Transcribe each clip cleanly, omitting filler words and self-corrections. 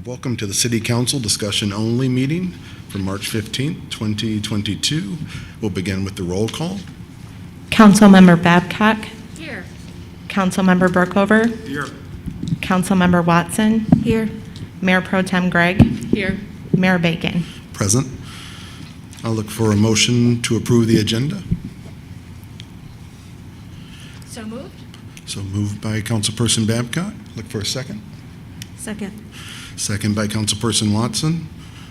Welcome to the City Council discussion only meeting for March 15th, 2022. We'll begin with the roll call. Councilmember Babcock. Here. Councilmember Brookover. Here. Councilmember Watson. Here. Mayor Pro Tem Gregg. Here. Mayor Bacon. Present. I'll look for a motion to approve the agenda. So moved? So moved by Councilperson Babcock. Look for a second. Second. Second by Councilperson Watson.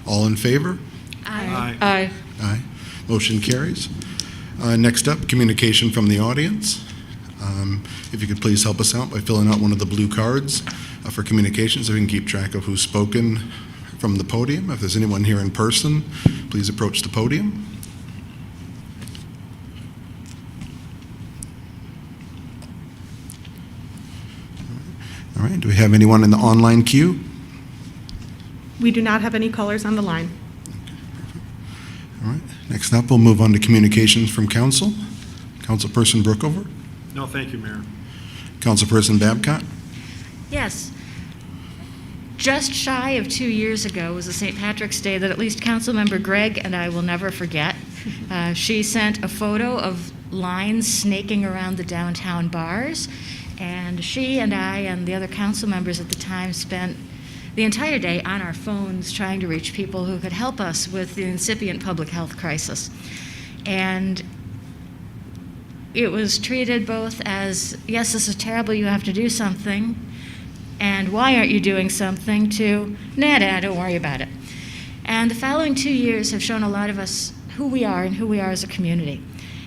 All in favor? Aye. Aye. Aye. Motion carries. Next up, communication from the audience. If you could please help us out by filling out one of the blue cards for communications so we can keep track of who's spoken from the podium. If there's anyone here in person, please approach the podium. All right, do we have anyone in the online queue? We do not have any callers on the line. All right, next up, we'll move on to communications from council. Councilperson Brookover. No, thank you, Mayor. Councilperson Babcock. Yes. Just shy of 2 years ago was a St. Patrick's Day that at least Councilmember Gregg and I will never forget. She sent a photo of lines snaking around the downtown bars, and she and I and the other council members at the time spent the entire day on our phones trying to reach people who could help us with the incipient public health crisis. And it was treated both as, yes, this is terrible, you have to do something, and why aren't you doing something, to, nah, don't worry about it. And the following 2 years have shown a lot of us who we are and who we are as a community.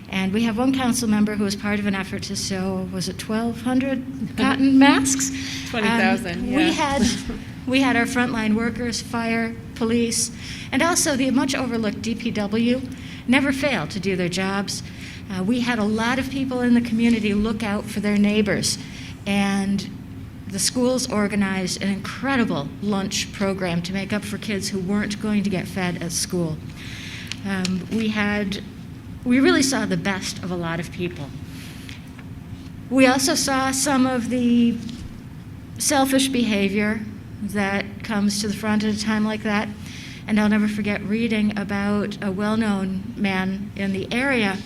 And we have one council member who was part of an effort to sew, was it 1,200 cotton masks? 20,000, yeah. We had our frontline workers, fire, police, and also the much overlooked DPW never failed to do their jobs. We had a lot of people in the community look out for their neighbors, and the schools organized an incredible lunch program to make up for kids who weren't going to get fed at school. We really saw the best of a lot of people. We also saw some of the selfish behavior that comes to the front at a time like that. And I'll never forget reading about a well-known man in the area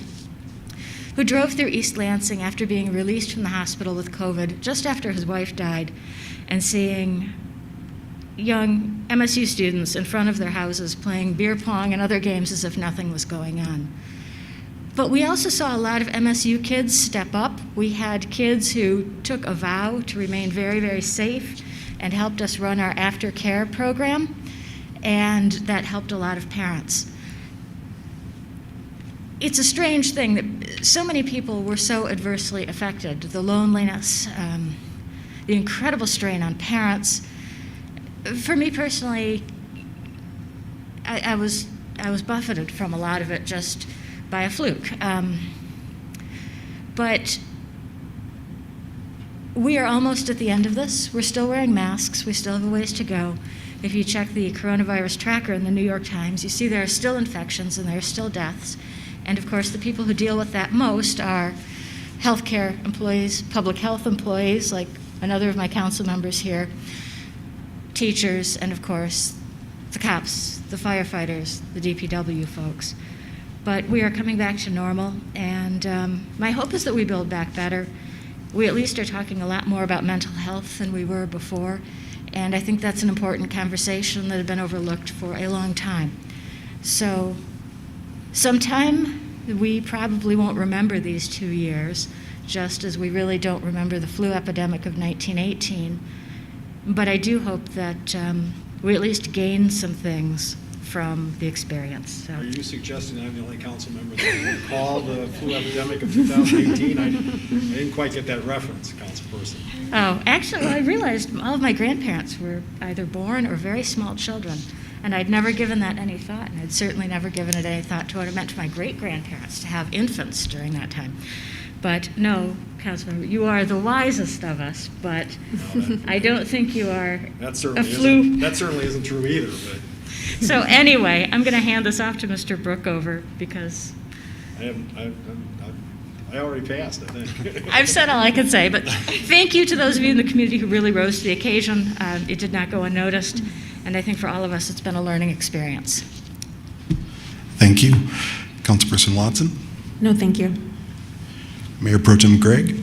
who drove through East Lansing after being released from the hospital with COVID just after his wife died, and seeing young MSU students in front of their houses playing beer pong and other games as if nothing was going on. But we also saw a lot of MSU kids step up. We had kids who took a vow to remain very, very safe and helped us run our aftercare program, and that helped a lot of parents. It's a strange thing that so many people were so adversely affected. The loneliness, the incredible strain on parents. For me personally, I was buffeted from a lot of it just by a fluke. But we are almost at the end of this. We're still wearing masks. We still have a ways to go. If you check the coronavirus tracker in the New York Times, you see there are still infections and there are still deaths. And of course, the people who deal with that most are healthcare employees, public health employees, like another of my council members here, teachers, and of course, the cops, the firefighters, the DPW folks. But we are coming back to normal, and my hope is that we build back better. We at least are talking a lot more about mental health than we were before, and I think that's an important conversation that had been overlooked for a long time. So sometime we probably won't remember these 2 years, just as we really don't remember the flu epidemic of 1918. But I do hope that we at least gain some things from the experience. So. Are you suggesting I'm the only council member that can recall the flu epidemic of 2018? I didn't quite get that reference, councilperson. Oh, actually, I realized all of my grandparents were either born or very small children, and I'd never given that any thought, and I'd certainly never given it any thought to what it meant to my great-grandparents to have infants during that time. But no, Councilmember, you are the wisest of us, but no, I don't think you are that certainly isn't true either. But. So anyway, I'm going to hand this off to Mr. Brookover because I I already passed, I think. I've said all I can say, but thank you to those of you in the community who really rose to the occasion. It did not go unnoticed, and I think for all of us, it's been a learning experience. Thank you. Councilperson Watson? No, thank you. Mayor Pro Tem Gregg?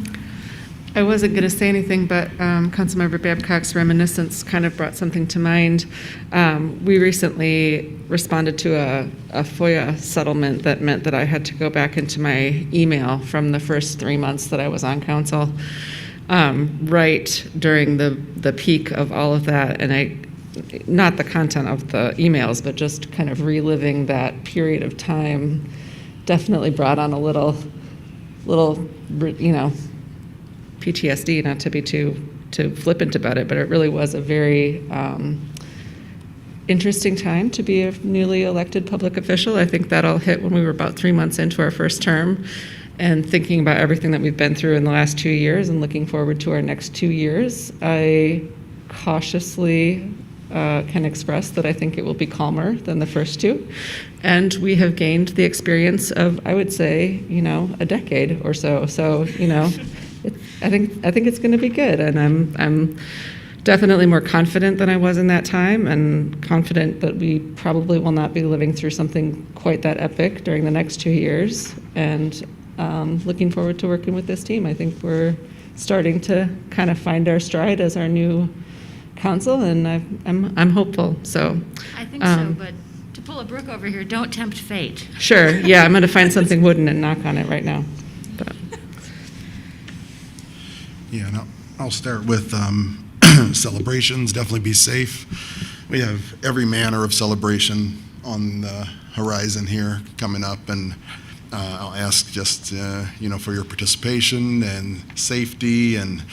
I wasn't going to say anything, but Councilmember Babcock's reminiscence kind of brought something to mind. We recently responded to a FOIA settlement that meant that I had to go back into my email from the first 3 months that I was on council, right during the peak of all of that. And not the content of the emails, but just kind of reliving that period of time definitely brought on a little, PTSD, not to be too flippant about it, but it really was a very interesting time to be a newly elected public official. I think that all hit when we were about 3 months into our first term, and thinking about everything that we've been through in the last 2 years and looking forward to our next 2 years, I cautiously can express that I think it will be calmer than the first two. And we have gained the experience of, I would say, a decade or so. So, I think it's going to be good, and I'm definitely more confident than I was in that time, and confident that we probably will not be living through something quite that epic during the next 2 years. And looking forward to working with this team. I think we're starting to kind of find our stride as our new council, and I'm hopeful. So I think so, but to pull a Brooke over here, don't tempt fate. sure, yeah, I'm going to find something wooden and knock on it right now. But. Yeah, and I'll start with celebrations. Definitely be safe. We have every manner of celebration on the horizon here coming up, and I'll ask just for your participation and safety and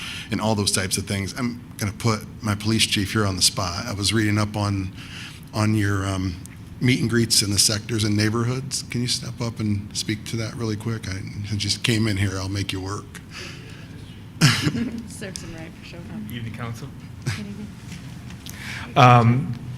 all those types of things. I'm going to put my police chief here on the spot. I was reading up on your meet and greets in the sectors and neighborhoods. Can you step up and speak to that really quick? I just came in here. I'll make you work. Serves him right for showing up. Evening, Council.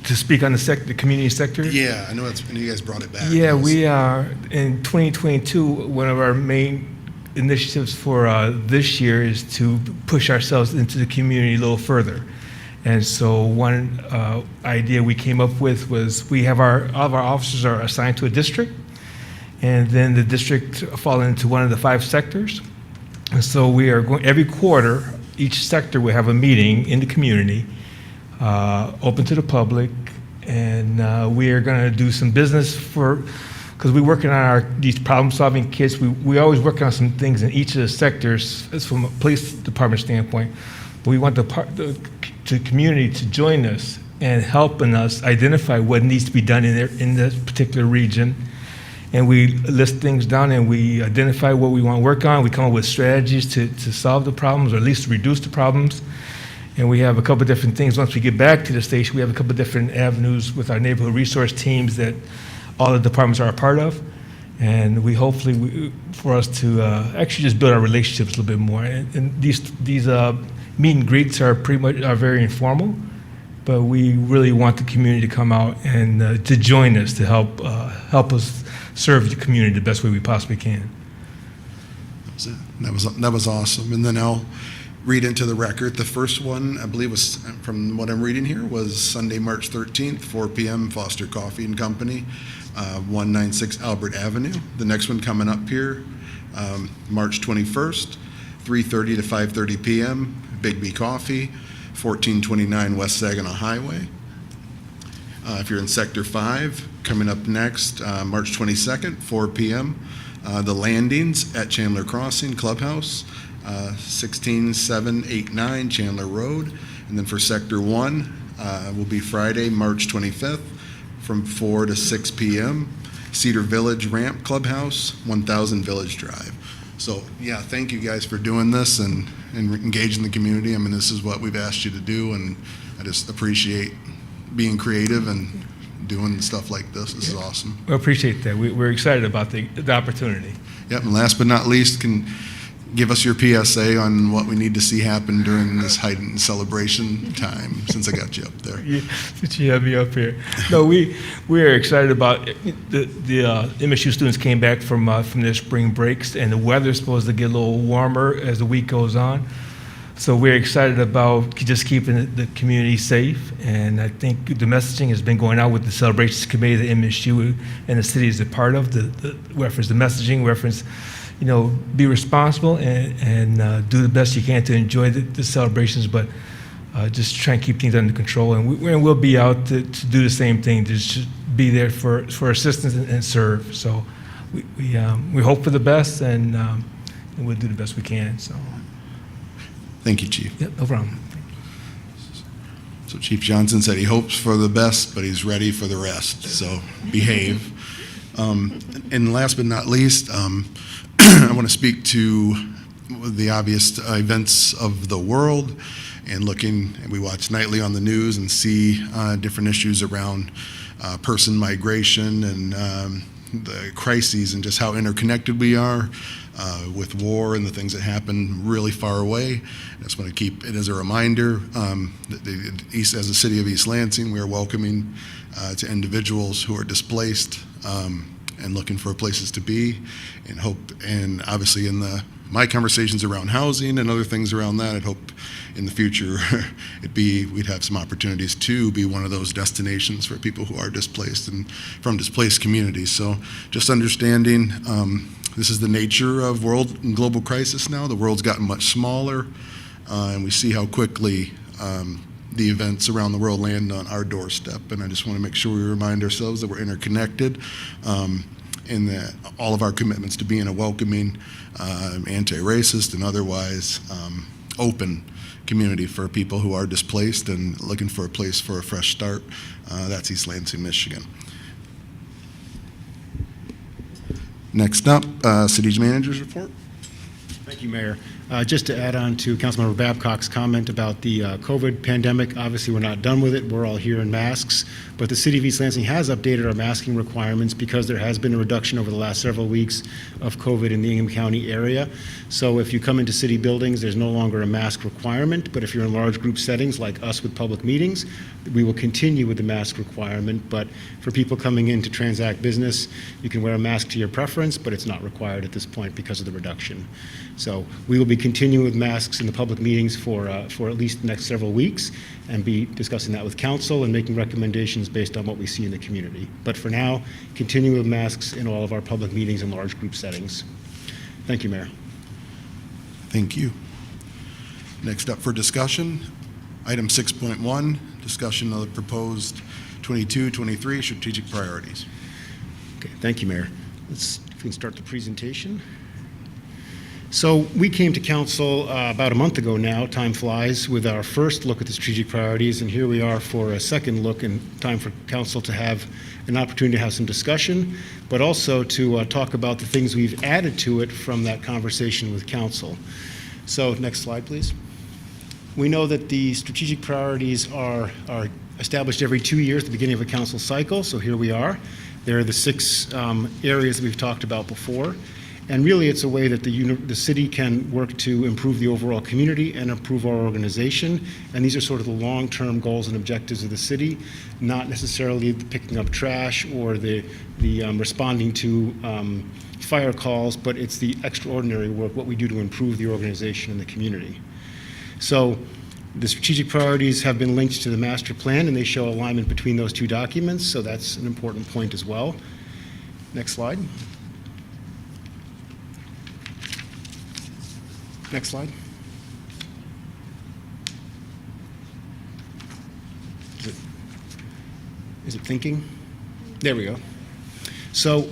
To speak on the community sector? Yeah, I know you guys brought it back. Yeah, we are, in 2022, one of our main initiatives for this year is to push ourselves into the community a little further. And so one idea we came up with was all of our officers are assigned to a district, and then the district fall into one of the 5 sectors. And so we are going, every quarter, each sector will have a meeting in the community, open to the public, and we are going to do some business because we're working on these problem-solving kits. We always work on some things in each of the sectors from a police department standpoint. We want the community to join us and helping us identify what needs to be done in this particular region. And we list things down and we identify what we want to work on. We come up with strategies to solve the problems, or at least reduce the problems. And we have a couple of different things. Once we get back to the station, we have a couple of different avenues with our neighborhood resource teams that all the departments are a part of. And we hopefully, for us to actually just build our relationships a little bit more. And these meet and greets are very informal, but we really want the community to come out and to join us to help us serve the community the best way we possibly can. That was awesome. And then I'll read into the record. The first one, I believe, was, from what I'm reading here, was Sunday, March 13th, 4 p.m., Foster Coffee and Company, 196 Albert Avenue. The next one coming up here, March 21st, 3:30 to 5:30 p.m., Big B Coffee, 1429 West Saginaw Highway. If you're in Sector 5, coming up next, March 22nd, 4 p.m., The Landings at Chandler Crossing Clubhouse, 16789 Chandler Road. And then for Sector 1, will be Friday, March 25th, from 4 to 6 p.m., Cedar Village Ramp Clubhouse, 1000 Village Drive. So, yeah, thank you guys for doing this and engaging the community. I mean, this is what we've asked you to do, and I just appreciate being creative and doing stuff like this. This is awesome. We appreciate that. We're excited about the opportunity. Yep, and last but not least, give us your PSA on what we need to see happen during this heightened celebration time, since I got you up there. Yeah, since you have me up here. No, we are excited about the MSU students came back from their spring breaks, and the weather's supposed to get a little warmer as the week goes on. So we're excited about just keeping the community safe, and I think the messaging has been going out with the celebrations committee that MSU and the city is a part of. The reference, the messaging reference, be responsible and do the best you can to enjoy the celebrations, but just try and keep things under control. And we'll be out to do the same thing, to just be there for assistance and serve. So we hope for the best, and we'll do the best we can. So. Thank you, Chief. Yep, no problem. So Chief Johnson said he hopes for the best, but he's ready for the rest, so behave. And last but not least, I want to speak to the obvious events of the world, and we watch nightly on the news and see different issues around person migration and the crises and just how interconnected we are with war and the things that happen really far away. I just want to keep it as a reminder that as a city of East Lansing, we are welcoming to individuals who are displaced and looking for places to be, and hope, and obviously in my conversations around housing and other things around that, I'd hope in the future we'd have some opportunities to be one of those destinations for people who are displaced and from displaced communities. So just understanding this is the nature of world and global crisis now. The world's gotten much smaller, and we see how quickly the events around the world land on our doorstep. And I just want to make sure we remind ourselves that we're interconnected, and that all of our commitments to being a welcoming, anti-racist and otherwise open community for people who are displaced and looking for a place for a fresh start. That's East Lansing, Michigan. Next up, City Manager's report. Thank you, Mayor. Just to add on to Councilmember Babcock's comment about the COVID pandemic, obviously we're not done with it. We're all here in masks, but the City of East Lansing has updated our masking requirements because there has been a reduction over the last several weeks of COVID in the Ingham County area. So if you come into city buildings, there's no longer a mask requirement, but if you're in large group settings like us with public meetings, we will continue with the mask requirement. But for people coming in to transact business, you can wear a mask to your preference, but it's not required at this point because of the reduction. So we will be continuing with masks in the public meetings for at least the next several weeks, and be discussing that with council and making recommendations based on what we see in the community. But for now, continuing with masks in all of our public meetings and large group settings. Thank you, Mayor. Thank you. Next up for discussion, item 6.1, discussion of the proposed 22-23 strategic priorities. Okay, thank you, Mayor. If we can start the presentation. So we came to council about a month ago now, time flies, with our first look at the strategic priorities, and here we are for a second look, and time for council to have an opportunity to have some discussion, but also to talk about the things we've added to it from that conversation with council. So next slide, please. We know that the strategic priorities are established every 2 years at the beginning of a council cycle, so here we are. There are the 6 areas that we've talked about before. And really, it's a way that the city can work to improve the overall community and improve our organization. And these are sort of the long-term goals and objectives of the city, not necessarily the picking up trash or the responding to fire calls, but it's the extraordinary work, what we do to improve the organization and the community. So the strategic priorities have been linked to the master plan, and they show alignment between those 2 documents, so that's an important point as well. Next slide. Next slide. Is it thinking? There we go. So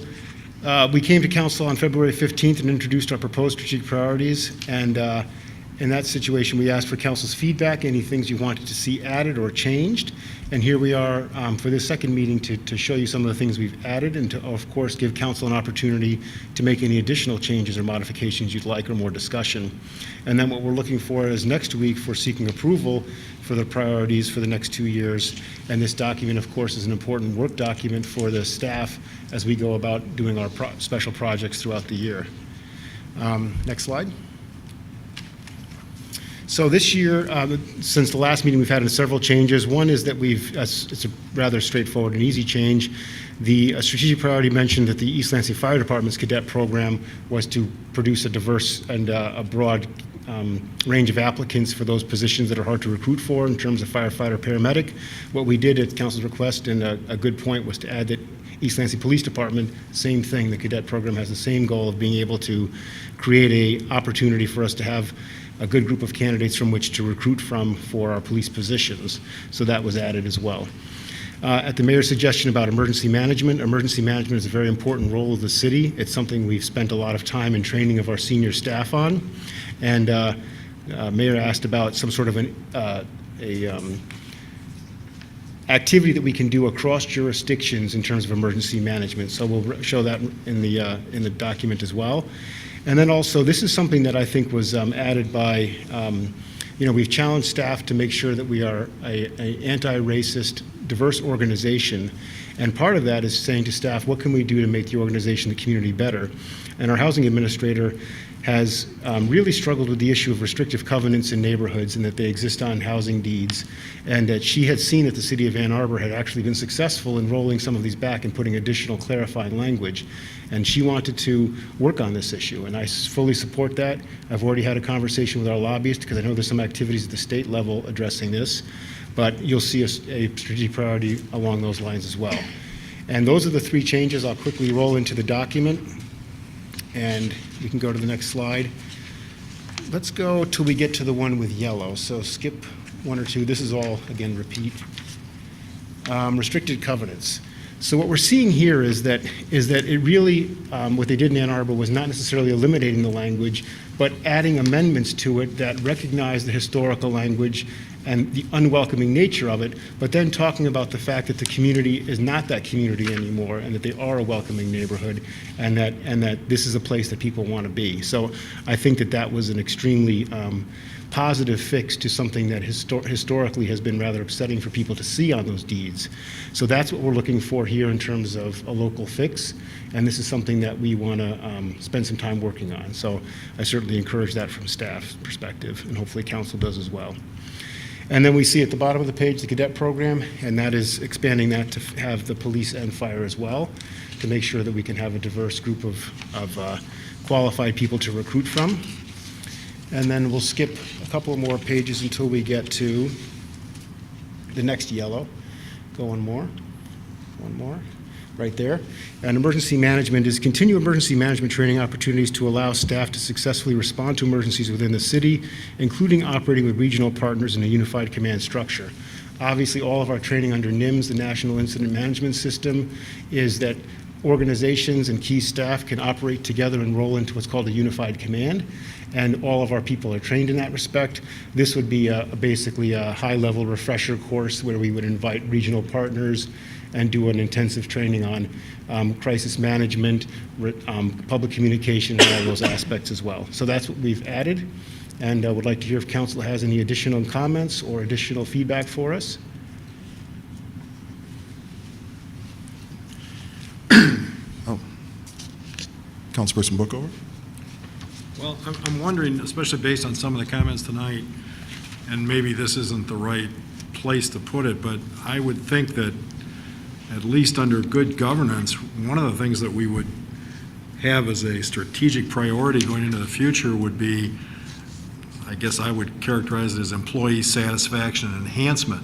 we came to council on February 15th and introduced our proposed strategic priorities, and in that situation we asked for council's feedback, any things you wanted to see added or changed, and here we are for this second meeting to show you some of the things we've added, and to of course give council an opportunity to make any additional changes or modifications you'd like or more discussion. And then what we're looking for is next week for seeking approval for the priorities for the next 2 years. And this document, of course, is an important work document for the staff as we go about doing our special projects throughout the year. Next slide. So this year, since the last meeting, we've had several changes. One is that it's a rather straightforward and easy change. The strategic priority mentioned that the East Lansing Fire Department's cadet program was to produce a diverse and a broad range of applicants for those positions that are hard to recruit for in terms of firefighter, paramedic. What we did at council's request, and a good point, was to add that East Lansing Police Department, same thing. The cadet program has the same goal of being able to create an opportunity for us to have a good group of candidates from which to recruit from for our police positions. So that was added as well. At the mayor's suggestion about emergency management is a very important role of the city. It's something we've spent a lot of time and training of our senior staff on. And Mayor asked about some sort of activity that we can do across jurisdictions in terms of emergency management. So we'll show that in the document as well. And then also, this is something that I think was added by, we've challenged staff to make sure that we are an anti-racist, diverse organization. And part of that is saying to staff, what can we do to make the organization, the community better? And our housing administrator has really struggled with the issue of restrictive covenants in neighborhoods and that they exist on housing deeds, and that she had seen that the city of Ann Arbor had actually been successful in rolling some of these back and putting additional clarifying language. And she wanted to work on this issue, and I fully support that. I've already had a conversation with our lobbyist because I know there's some activities at the state level addressing this, but you'll see a strategic priority along those lines as well. And those are the three changes. I'll quickly roll into the document, and we can go to the next slide. Let's go till we get to the one with yellow. So skip one or two. This is all, again, repeat. Restricted covenants. So what we're seeing here is that it really, what they did in Ann Arbor was not necessarily eliminating the language, but adding amendments to it that recognize the historical language and the unwelcoming nature of it, but then talking about the fact that the community is not that community anymore, and that they are a welcoming neighborhood, and that this is a place that people want to be. So I think that was an extremely positive fix to something that historically has been rather upsetting for people to see on those deeds. So that's what we're looking for here in terms of a local fix, and this is something that we want to spend some time working on. So I certainly encourage that from staff's perspective, and hopefully council does as well. And then we see at the bottom of the page the cadet program, and that is expanding that to have the police and fire as well, to make sure that we can have a diverse group of qualified people to recruit from. And then we'll skip a couple of more pages until we get to the next yellow. Go one more, right there. And emergency management is continue emergency management training opportunities to allow staff to successfully respond to emergencies within the city, including operating with regional partners in a unified command structure. Obviously, all of our training under NIMS, the National Incident Management System, is that organizations and key staff can operate together and roll into what's called a unified command, and all of our people are trained in that respect. This would be basically a high-level refresher course where we would invite regional partners and do an intensive training on crisis management, public communication, and all those aspects as well. So that's what we've added, and I would like to hear if council has any additional comments or additional feedback for us. Councilperson Bookover? Well, I'm wondering, especially based on some of the comments tonight, and maybe this isn't the right place to put it, but I would think that at least under good governance, one of the things that we would have as a strategic priority going into the future would be, I guess I would characterize it as employee satisfaction enhancement.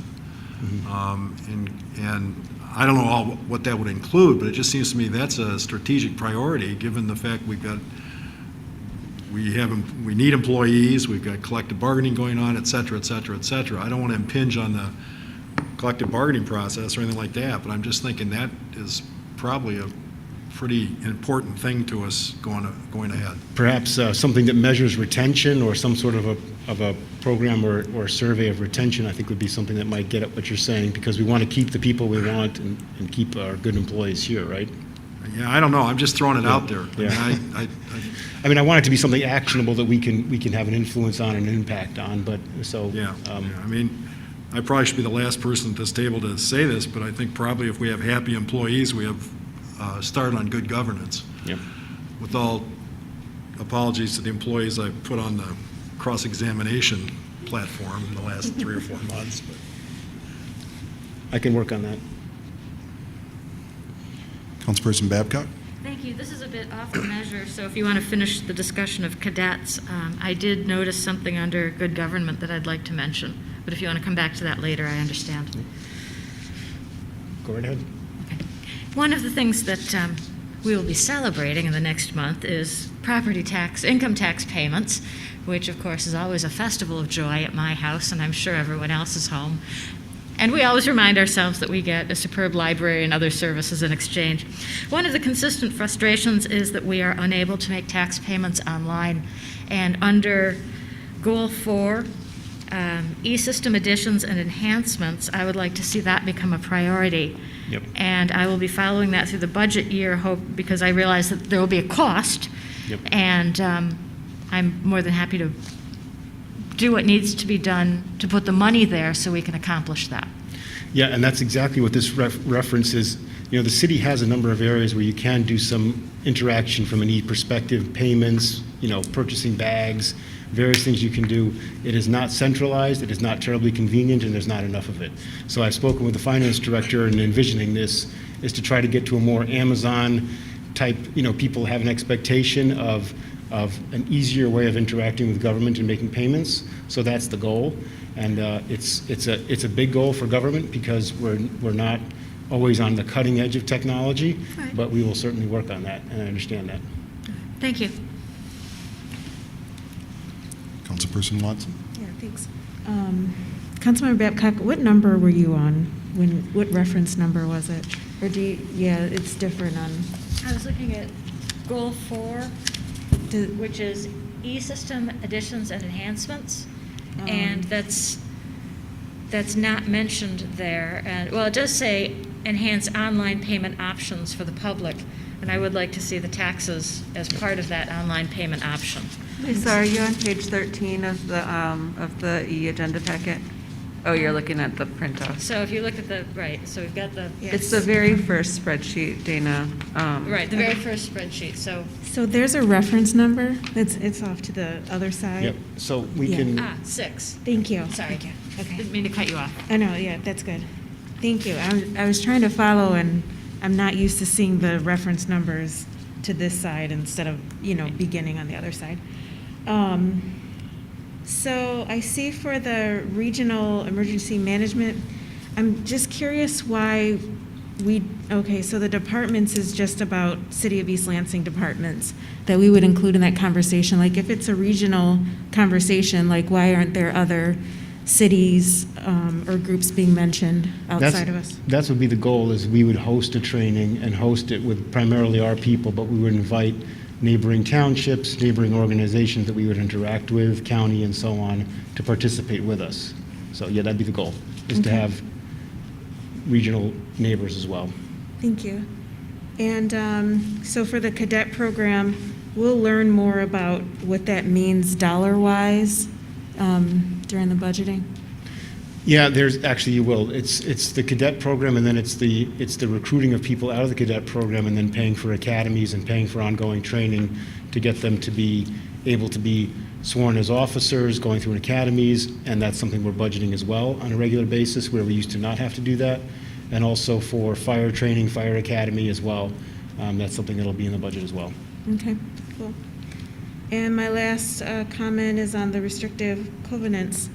And I don't know what that would include, but it just seems to me that's a strategic priority given the fact we need employees, we've got collective bargaining going on, et cetera, et cetera, et cetera. I don't want to impinge on the collective bargaining process or anything like that, but I'm just thinking that is probably a pretty important thing to us going ahead. Perhaps something that measures retention, or some sort of a program or a survey of retention, I think would be something that might get at what you're saying, because we want to keep the people we want and keep our good employees here, right? Yeah, I don't know. I'm just throwing it out there. Yeah. I mean, I want it to be something actionable that we can have an influence on and an impact on. But so yeah. I mean, I probably should be the last person at this table to say this, but I think probably if we have happy employees, we have started on good governance. Yep. With all apologies to the employees I put on the cross-examination platform in the last 3 or 4 months, but. I can work on that. Councilperson Babcock? Thank you. This is a bit off the measure, so if you want to finish the discussion of cadets, I did notice something under good government that I'd like to mention, but if you want to come back to that later, I understand. Go right ahead. One of the things that we will be celebrating in the next month is property tax, income tax payments, which of course is always a festival of joy at my house, and I'm sure everyone else's home. And we always remind ourselves that we get a superb library and other services in exchange. One of the consistent frustrations is that we are unable to make tax payments online. And under Goal 4, e-system additions and enhancements, I would like to see that become a priority. Yep. And I will be following that through the budget year, because I realize that there will be a cost. Yep. And I'm more than happy to do what needs to be done to put the money there so we can accomplish that. Yeah, and that's exactly what this reference is. You know, the city has a number of areas where you can do some interaction from an e-perspective, payments, you know, purchasing bags, various things you can do. It is not centralized, it is not terribly convenient, and there's not enough of it. So I've spoken with the finance director, and envisioning this is to try to get to a more Amazon type, you know, people have an expectation of an easier way of interacting with government and making payments. So that's the goal, and it's a big goal for government because we're not always on the cutting edge of technology, Right. but we will certainly work on that, and I understand that. Thank you. Councilperson Watson? Yeah, thanks. Councilmember Babcock, what number were you on? What reference number was it? Or do you, yeah, it's different on, I was looking at Goal 4, which is e-system additions and enhancements, and that's not mentioned there. And well, it does say enhance online payment options for the public, and I would like to see the taxes as part of that online payment option. Lisa, are you on page 13 of the e-agenda packet? Oh, you're looking at the printout. So if you look at the, right, so we've got the, It's the very first spreadsheet, Dana. right, the very first spreadsheet, so, so there's a reference number? It's off to the other side? Yep, so we Yeah. can, 6. Thank you. Sorry. Thank you. Okay. Didn't mean to cut you off. I know, yeah, that's good. Thank you. I was trying to follow, and I'm not used to seeing the reference numbers to this side instead of, beginning on the other side. So I see for the regional emergency management, I'm just curious why so the departments is just about City of East Lansing departments that we would include in that conversation. Like if it's a regional conversation, like why aren't there other cities or groups being mentioned outside of us? That would be the goal, is we would host a training and host it with primarily our people, but we would invite neighboring townships, neighboring organizations that we would interact with, county and so on, to participate with us. So yeah, that'd be the goal, is to have regional neighbors as well. Thank you. And so for the cadet program, we'll learn more about what that means dollar-wise during the budgeting? Yeah, you will. It's the cadet program, and then it's the recruiting of people out of the cadet program, and then paying for academies and paying for ongoing training to get them to be able to be sworn as officers, going through academies, and that's something we're budgeting as well on a regular basis, where we used to not have to do that, and also for fire training, fire academy as well. That's something that'll be in the budget as well. Okay, cool. And my last comment is on the restrictive covenants.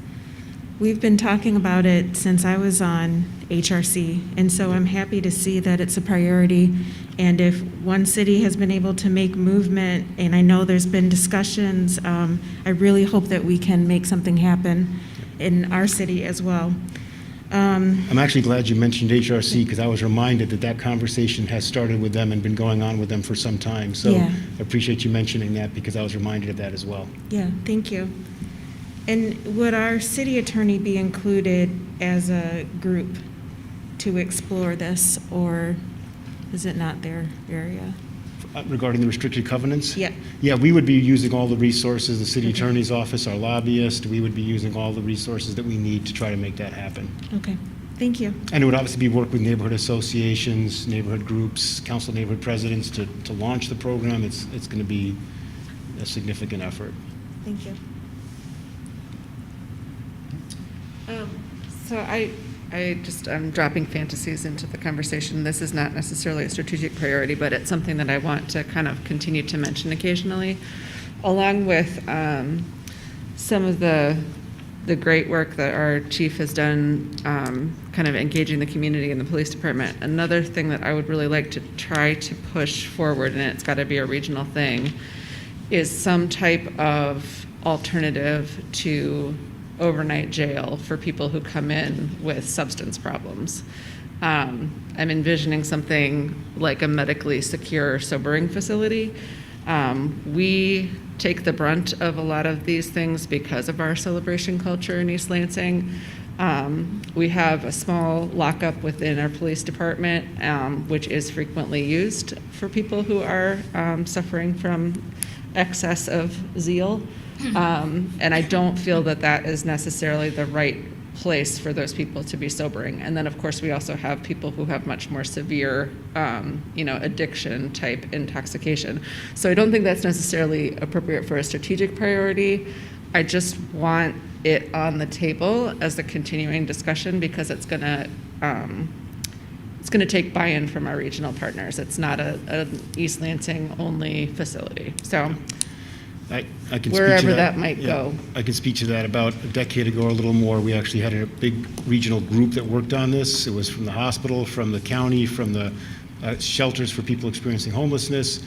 We've been talking about it since I was on HRC, and so I'm happy to see that it's a priority. And if one city has been able to make movement, and I know there's been discussions, I really hope that we can make something happen in our city as well. I'm actually glad you mentioned HRC, because I was reminded that conversation has started with them and been going on with them for some time. So Yeah. I appreciate you mentioning that, because I was reminded of that as well. Yeah, thank you. And would our city attorney be included as a group to explore this, or is it not their area? Regarding the restricted covenants? Yeah. Yeah, we would be using all the resources, the city attorney's office, our lobbyist, we would be using all the resources that we need to try to make that happen. Okay, thank you. And it would obviously be work with neighborhood associations, neighborhood groups, council neighborhood presidents to launch the program. It's going to be a significant effort. Thank you. So I'm dropping fantasies into the conversation. This is not necessarily a strategic priority, but it's something that I want to kind of continue to mention occasionally, along with some of the great work that our chief has done, kind of engaging the community and the police department. Another thing that I would really like to try to push forward, and it's got to be a regional thing, is some type of alternative to overnight jail for people who come in with substance problems. I'm envisioning something like a medically secure sobering facility. We take the brunt of a lot of these things because of our celebration culture in East Lansing. We have a small lockup within our police department, which is frequently used for people who are suffering from excess of zeal. And I don't feel that that is necessarily the right place for those people to be sobering. And then, of course, we also have people who have much more severe, addiction type intoxication. So I don't think that's necessarily appropriate for a strategic priority. I just want it on the table as a continuing discussion because it's going to take buy-in from our regional partners. It's not an East Lansing only facility. So I can speak to wherever that might Yeah, go. I can speak to that. About a decade ago or a little more, we actually had a big regional group that worked on this. It was from the hospital, from the county, from the shelters for people experiencing homelessness,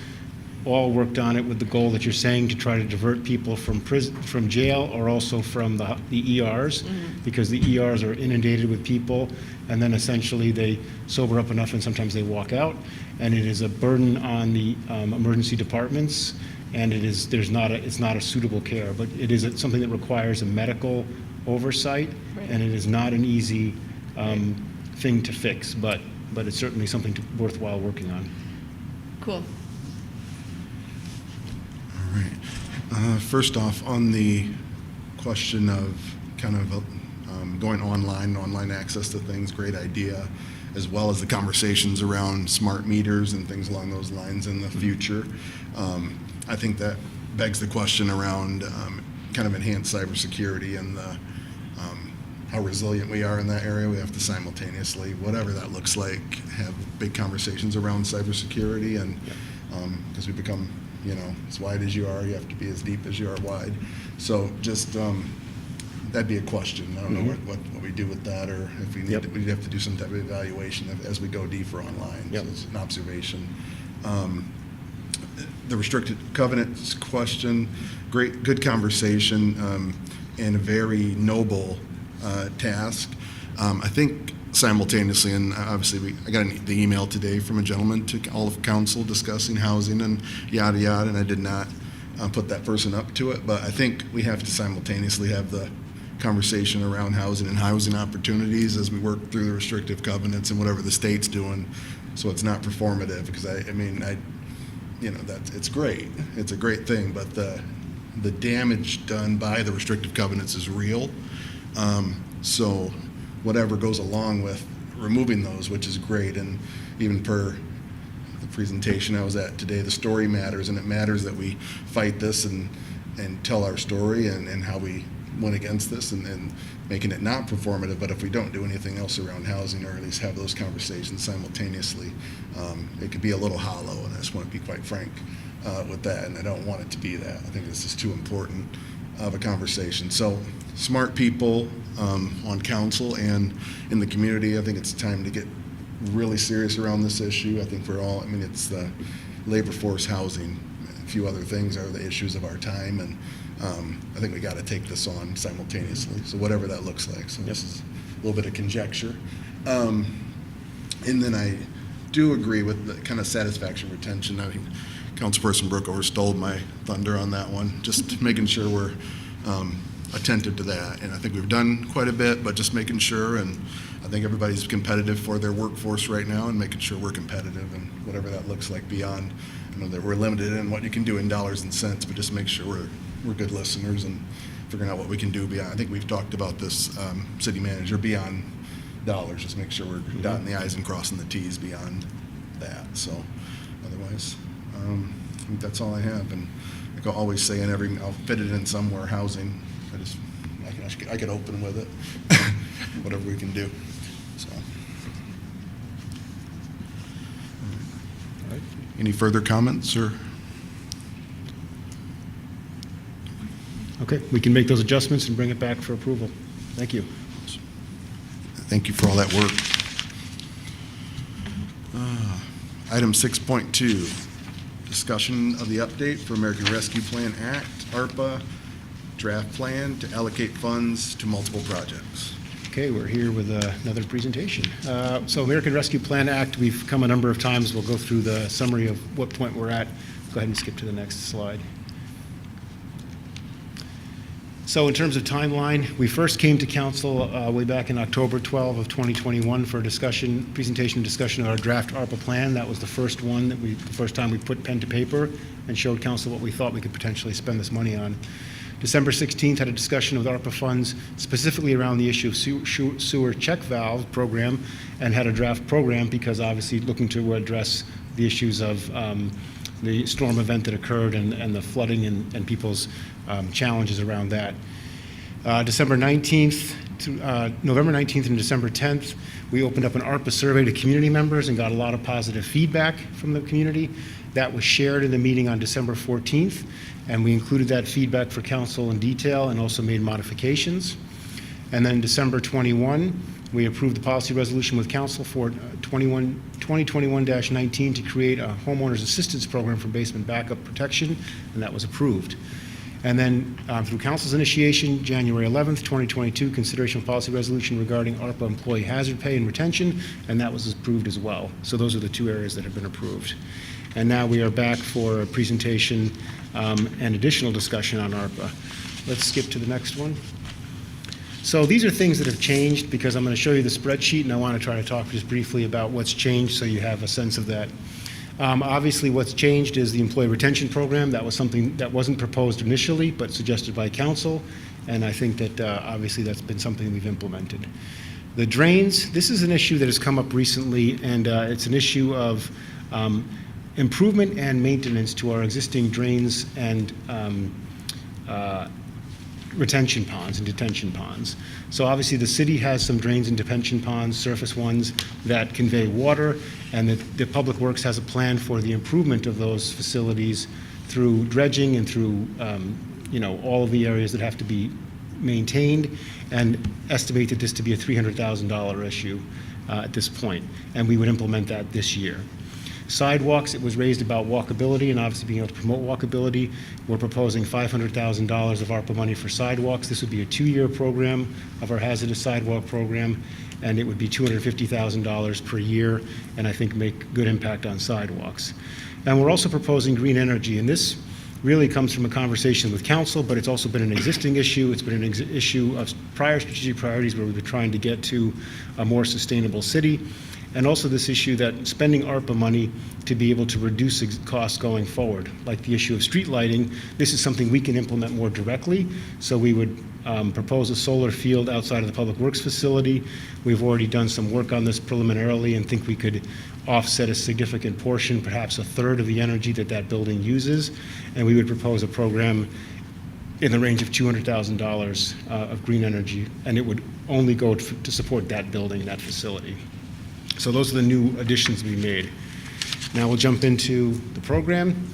all worked on it with the goal that you're saying, to try to divert people from prison, from jail, or also from the ERs, because the ERs are inundated with people, and then essentially they sober up enough and sometimes they walk out, and it is a burden on the emergency departments. And it's not a suitable care, but it is something that requires a medical oversight, and it is not an easy thing to fix, but it's certainly something worthwhile working on. Cool. All right. First off, on the question of kind of going online access to things, great idea, as well as the conversations around smart meters and things along those lines in the future. I think that begs the question around kind of enhanced cybersecurity and how resilient we are in that area. We have to simultaneously, whatever that looks like, have big conversations around cybersecurity, and because we become, as wide as you are, you have to be as deep as you are wide. So just that'd be a question. I don't know what we do with that, or if we need to, we'd have to do some type of evaluation as we go deeper online. So it's an observation. The restricted covenants question, good conversation, and a very noble task. I think simultaneously, and obviously I got the email today from a gentleman to all of council discussing housing and yada yada, and I did not put that person up to it, but I think we have to simultaneously have the conversation around housing and housing opportunities as we work through the restrictive covenants and whatever the state's doing, so it's not performative, because it's great. It's a great thing, but the damage done by the restrictive covenants is real. So whatever goes along with removing those, which is great, and even per the presentation I was at today, the story matters, and it matters that we fight this and tell our story and how we went against this and making it not performative. But if we don't do anything else around housing, or at least have those conversations simultaneously, it could be a little hollow, and I just want to be quite frank with that, and I don't want it to be that. I think this is too important of a conversation. So smart people on council and in the community, I think it's time to get really serious around this issue. I think it's the labor force, housing, a few other things are the issues of our time, and I think we got to take this on simultaneously, so whatever that looks like. So this is a little bit of conjecture. And then I do agree with the kind of satisfaction retention. I mean, Councilperson Brookover stole my thunder on that one, just making sure we're attentive to that. And I think we've done quite a bit, but just making sure, and I think everybody's competitive for their workforce right now, and making sure we're competitive, and whatever that looks like beyond, that we're limited in what you can do in dollars and cents, but just make sure we're good listeners and figuring out what we can do beyond. I think we've talked about this, city manager, beyond dollars, just make sure we're dotting the I's and crossing the T's beyond that. So otherwise, I think that's all I have. And like I always say, I'll fit it in somewhere, housing. I could open with it, whatever we can do, so. Any further comments, or? Okay, we can make those adjustments and bring it back for approval. Thank you. Thank you for all that work. Item 6.2, discussion of the update for American Rescue Plan Act, ARPA, draft plan to allocate funds to multiple projects. Okay, we're here with another presentation. So American Rescue Plan Act, we've come a number of times. We'll go through the summary of what point we're at. Go ahead and skip to the next slide. So in terms of timeline, we first came to council way back in October 12 of 2021 for a presentation and discussion of our draft ARPA plan. That was the first one the first time we put pen to paper and showed council what we thought we could potentially spend this money on. December 16th had a discussion with ARPA funds specifically around the issue of sewer check valve program, and had a draft program because obviously looking to address the issues of the storm event that occurred and the flooding and people's challenges around that. November 19th and December 10th, we opened up an ARPA survey to community members and got a lot of positive feedback from the community. That was shared in the meeting on December 14th, and we included that feedback for council in detail and also made modifications. And then December 21, we approved the policy resolution with council for 2021-19 to create a homeowners assistance program for basement backup protection, and that was approved. And then through council's initiation, January 11th, 2022, consideration of policy resolution regarding ARPA employee hazard pay and retention, and that was approved as well. So those are the two areas that have been approved. And now we are back for a presentation and additional discussion on ARPA. Let's skip to the next one. So these are things that have changed because I'm going to show you the spreadsheet, and I want to try to talk just briefly about what's changed so you have a sense of that. Obviously, what's changed is the employee retention program. That was something that wasn't proposed initially, but suggested by council, and I think that obviously that's been something we've implemented. The drains, this is an issue that has come up recently, and it's an issue of improvement and maintenance to our existing drains and retention ponds and detention ponds. So obviously the city has some drains and detention ponds, surface ones, that convey water, and the Public Works has a plan for the improvement of those facilities through dredging and through all of the areas that have to be maintained, and estimated this to be a $300,000 issue at this point, and we would implement that this year. Sidewalks, it was raised about walkability and obviously being able to promote walkability. We're proposing $500,000 of ARPA money for sidewalks. This would be a 2-year program of our hazardous sidewalk program, and it would be $250,000 per year, and I think make good impact on sidewalks. And we're also proposing green energy, and this really comes from a conversation with council, but it's also been an existing issue. It's been an issue of prior strategic priorities where we've been trying to get to a more sustainable city. And also this issue that spending ARPA money to be able to reduce costs going forward, like the issue of street lighting, this is something we can implement more directly. So we would propose a solar field outside of the Public Works facility. We've already done some work on this preliminarily and think we could offset a significant portion, perhaps a third of the energy that building uses. And we would propose a program in the range of $200,000 of green energy, and it would only go to support that building, that facility. So those are the new additions we made. Now we'll jump into the program.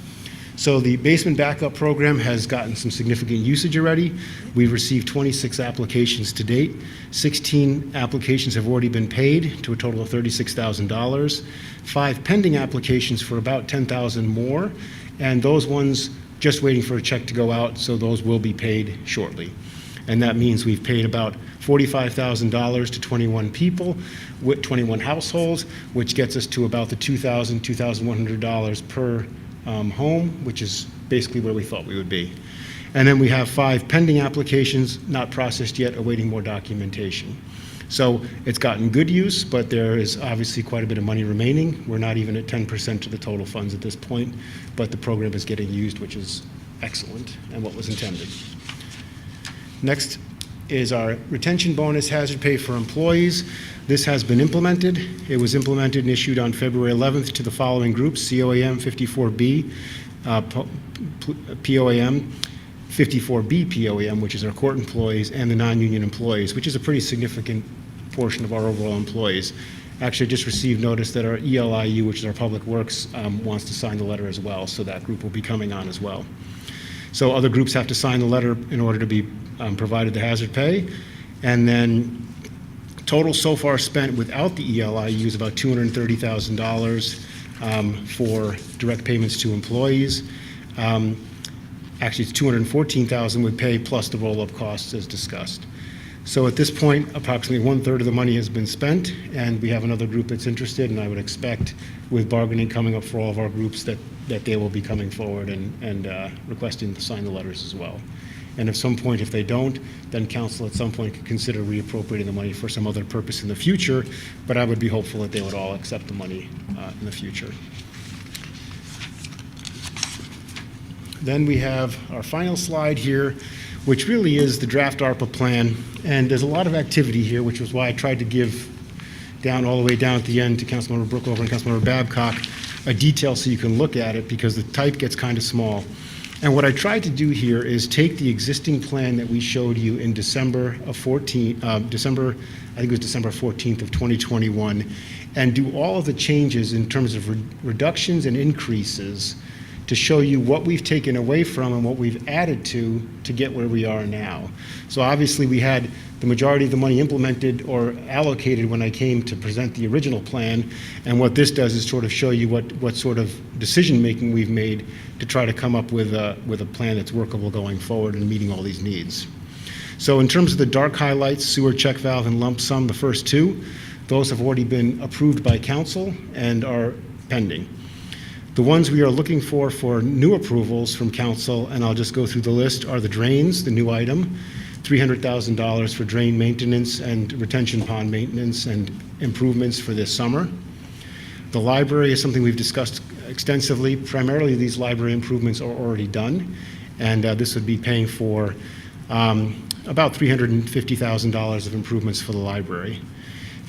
So the basement backup program has gotten some significant usage already. We've received 26 applications to date. 16 applications have already been paid to a total of $36,000. 5 pending applications for about $10,000 more, and those ones just waiting for a check to go out, so those will be paid shortly. And that means we've paid about $45,000 to 21 people, with 21 households, which gets us to about the $2,000, $2,100 per home, which is basically where we thought we would be. And then we have 5 pending applications, not processed yet, awaiting more documentation. So it's gotten good use, but there is obviously quite a bit of money remaining. We're not even at 10% of the total funds at this point, but the program is getting used, which is excellent and what was intended. Next is our retention bonus hazard pay for employees. This has been implemented. It was implemented and issued on February 11th to the following groups: COAM 54B, POAM, 54B POEM, which is our court employees, and the non-union employees, which is a pretty significant portion of our overall employees. Actually, I just received notice that our ELIU, which is our Public Works, wants to sign the letter as well, so that group will be coming on as well. So other groups have to sign the letter in order to be provided the hazard pay. And then total so far spent without the ELIU is about $230,000 for direct payments to employees. Actually, it's $214,000 with pay plus the roll-up costs as discussed. So at this point, approximately 1/3 of the money has been spent, and we have another group that's interested, and I would expect with bargaining coming up for all of our groups that they will be coming forward and requesting to sign the letters as well. And at some point, if they don't, then council at some point could consider reappropriating the money for some other purpose in the future, but I would be hopeful that they would all accept the money in the future. Then we have our final slide here, which really is the draft ARPA plan. And there's a lot of activity here, which was why I tried to give all the way down at the end to Councilmember Brookover and Councilmember Babcock a detail so you can look at it, because the type gets kind of small. And what I tried to do here is take the existing plan that we showed you in December 14th of 2021, and do all of the changes in terms of reductions and increases to show you what we've taken away from and what we've added to get where we are now. So obviously we had the majority of the money implemented or allocated when I came to present the original plan, and what this does is sort of show you what sort of decision-making we've made to try to come up with a plan that's workable going forward and meeting all these needs. So in terms of the dark highlights, sewer check valve and lump sum, the first two, those have already been approved by council and are pending. The ones we are looking for new approvals from council, and I'll just go through the list, are the drains, the new item, $300,000 for drain maintenance and retention pond maintenance and improvements for this summer. The library is something we've discussed extensively. Primarily, these library improvements are already done, and this would be paying for about $350,000 of improvements for the library.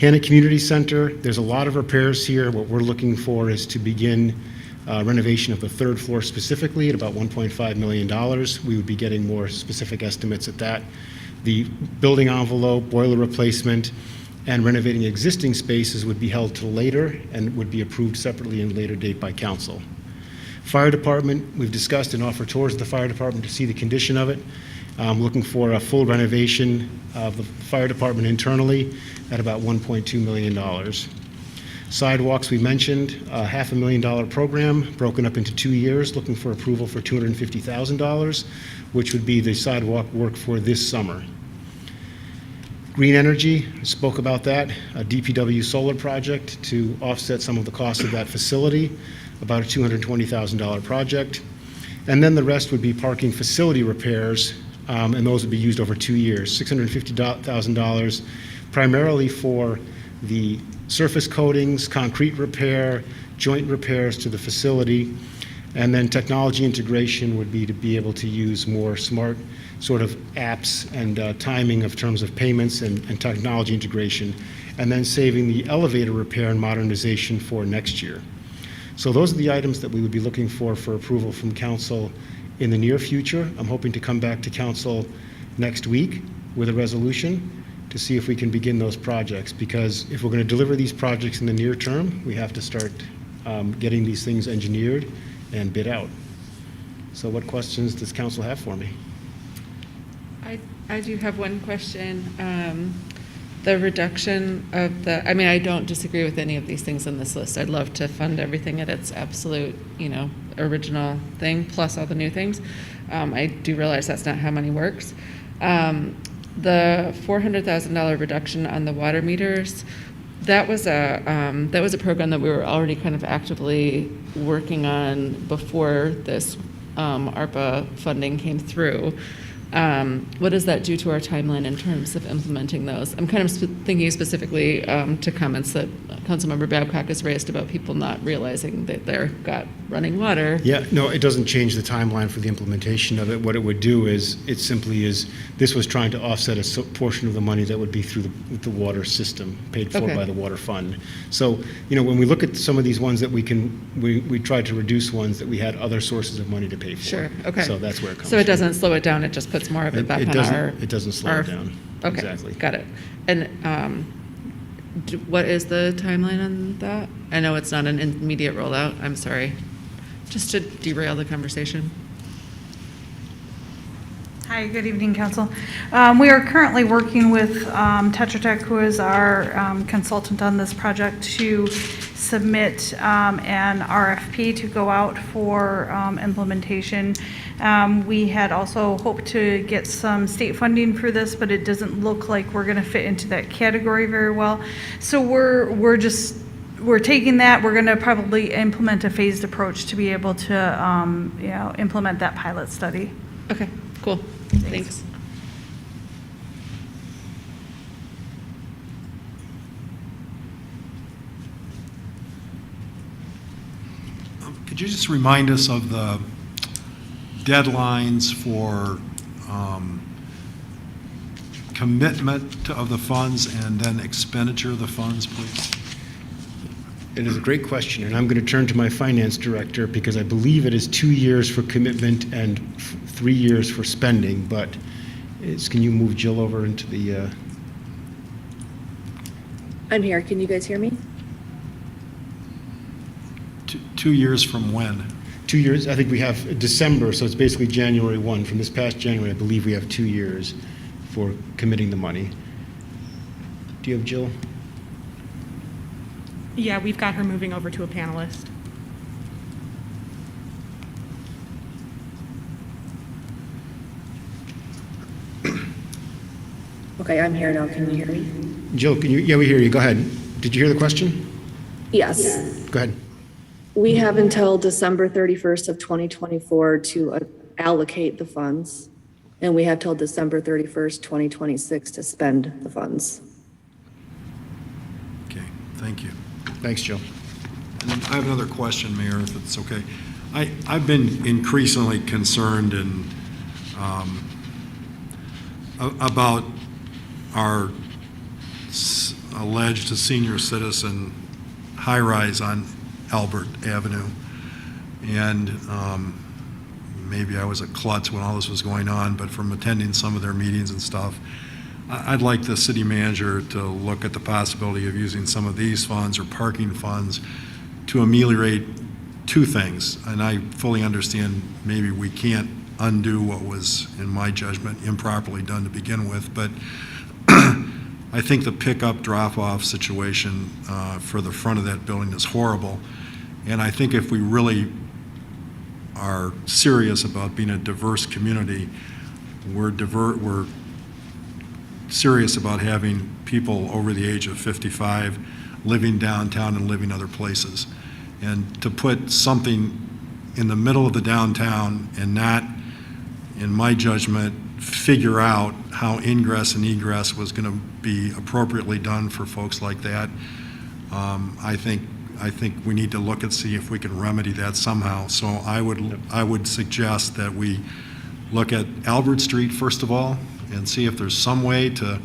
Hannah Community Center, there's a lot of repairs here. What we're looking for is to begin renovation of the third floor specifically at about $1.5 million. We would be getting more specific estimates at that. The building envelope, boiler replacement, and renovating existing spaces would be held till later and would be approved separately in a later date by council. Fire department, we've discussed and offered tours of the fire department to see the condition of it. Looking for a full renovation of the fire department internally at about $1.2 million. Sidewalks, we mentioned, a $500,000 program broken up into 2 years, looking for approval for $250,000, which would be the sidewalk work for this summer. Green energy, I spoke about that, a DPW solar project to offset some of the costs of that facility, about a $220,000 project. And then the rest would be parking facility repairs, and those would be used over 2 years, $650,000, primarily for the surface coatings, concrete repair, joint repairs to the facility, and then technology integration would be to be able to use more smart sort of apps and timing of terms of payments and technology integration, and then saving the elevator repair and modernization for next year. So those are the items that we would be looking for approval from council in the near future. I'm hoping to come back to council next week with a resolution to see if we can begin those projects, because if we're going to deliver these projects in the near term, we have to start getting these things engineered and bid out. So what questions does council have for me? I do have one question. The reduction of the, I mean, I don't disagree with any of these things on this list. I'd love to fund everything at its absolute, original thing, plus all the new things. I do realize that's not how money works. The $400,000 reduction on the water meters, that was a program that we were already kind of actively working on before this ARPA funding came through. What does that do to our timeline in terms of implementing those? I'm kind of thinking specifically to comments that Councilmember Babcock has raised about people not realizing that they've got running water. Yeah, no, it doesn't change the timeline for the implementation of it. What it would do is, it simply is, this was trying to offset a portion of the money that would be through the water system, paid for Okay. by the water fund. So, when we look at some of these ones that we tried to reduce ones that we had other sources of money to pay for. Sure, okay. So that's where it comes So it from. doesn't slow it down, it just puts more of it back on our... It doesn't slow it down. Okay, Exactly. got it. And what is the timeline on that? I know it's not an immediate rollout, I'm sorry. Just to derail the conversation. Hi, good evening, Council. We are currently working with Tetra Tech, who is our consultant on this project, to submit an RFP to go out for implementation. We had also hoped to get some state funding for this, but it doesn't look like we're going to fit into that category very well. So we're taking that. We're going to probably implement a phased approach to be able to implement that pilot study. Okay, cool, thanks. Could you just remind us of the deadlines for commitment of the funds and then expenditure of the funds, please? It is a great question, and I'm going to turn to my finance director because I believe it is 2 years for commitment and 3 years for spending, but can you move Jill over into the... I'm here. Can you guys hear me? 2 years from when? 2 years, I think we have December, so it's basically January 1. From this past January, I believe we have 2 years for committing the money. Do you have Jill? Yeah, we've got her moving over to a panelist. Okay, I'm here now. Can you hear me? Jill, yeah, we hear you. Go ahead. Did you hear the question? Yes. Go ahead. We have until December 31st of 2024 to allocate the funds, and we have till December 31st, 2026 to spend the funds. Okay, thank you. Thanks, Jill. And then I have another question, Mayor, if it's okay. I've been increasingly concerned about our alleged senior citizen high-rise on Albert Avenue. And maybe I was a klutz when all this was going on, but from attending some of their meetings and stuff, I'd like the city manager to look at the possibility of using some of these funds or parking funds to ameliorate two things. And I fully understand maybe we can't undo what was, in my judgment, improperly done to begin with, but I think the pickup drop-off situation for the front of that building is horrible. And I think if we really are serious about being a diverse community, we're serious about having people over the age of 55 living downtown and living other places. And to put something in the middle of the downtown and not, in my judgment, figure out how ingress and egress was going to be appropriately done for folks like that, I think we need to look and see if we can remedy that somehow. So I would suggest that we look at Albert Street first of all and see if there's some way to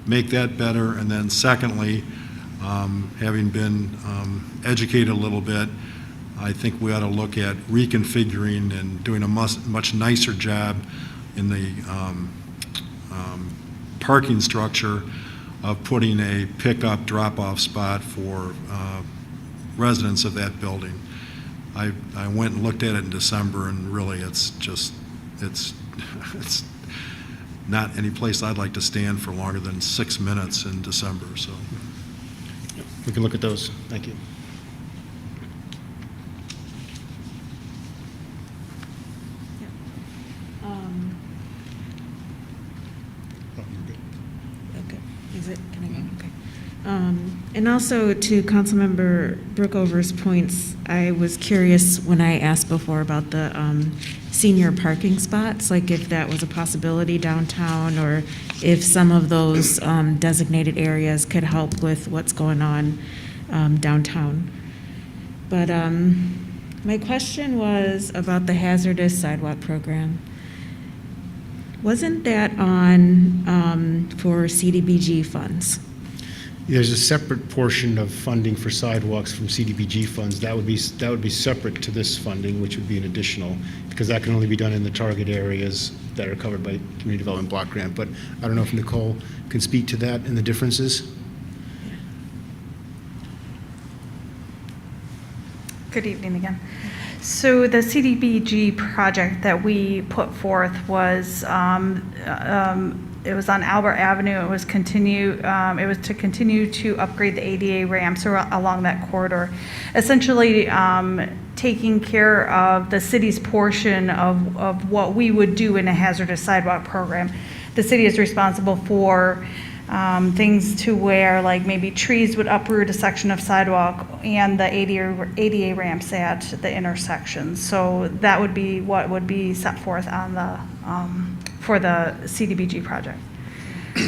make that better. And then secondly, having been educated a little bit, I think we ought to look at reconfiguring and doing a much nicer job in the parking structure of putting a pickup drop-off spot for residents of that building. I went and looked at it in December, and really it's not any place I'd like to stand for longer than 6 minutes in December. So We can look at those. Thank you. Okay. Is it? Can I go? Okay. And also to Councilmember Brookover's points, I was curious when I asked before about the senior parking spots, like if that was a possibility downtown, or if some of those designated areas could help with what's going on downtown. But my question was about the hazardous sidewalk program. Wasn't that on for CDBG funds? There's a separate portion of funding for sidewalks from CDBG funds. That would be separate to this funding, which would be an additional, because that can only be done in the target areas that are covered by Community Development Block Grant. But I don't know if Nicole can speak to that and the differences. Good evening again. So the CDBG project that we put forth was, it was on Albert Avenue. It was to continue to upgrade the ADA ramps along that corridor. Essentially, taking care of the city's portion of what we would do in a hazardous sidewalk program. The city is responsible for things to where, like, maybe trees would uproot a section of sidewalk and the ADA ramps at the intersections. So that would be what would be set forth on the for the CDBG project.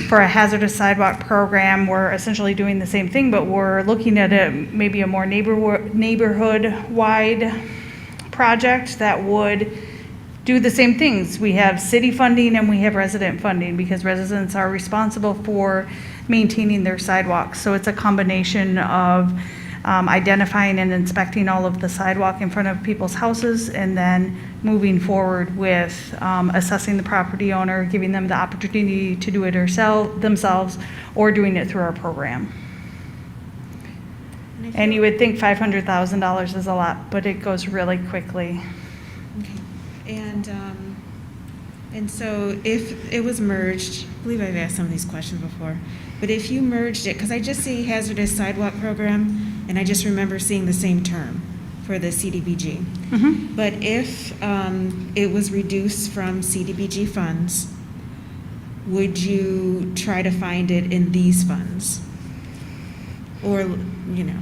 For a hazardous sidewalk program, we're essentially doing the same thing, but we're looking at maybe a more neighborhood-wide project that would do the same things. We have city funding and we have resident funding, because residents are responsible for maintaining their sidewalks. So it's a combination of identifying and inspecting all of the sidewalk in front of people's houses, and then moving forward with assessing the property owner, giving them the opportunity to do it themselves, or doing it through our program. And you would think $500,000 is a lot, but it goes really quickly. Okay. And so if it was merged, I believe I've asked some of these questions before, but if you merged it, because I just see hazardous sidewalk program, and I just remember seeing the same term for the CDBG. Mm-hmm. But if it was reduced from CDBG funds, would you try to find it in these funds? Or, you know?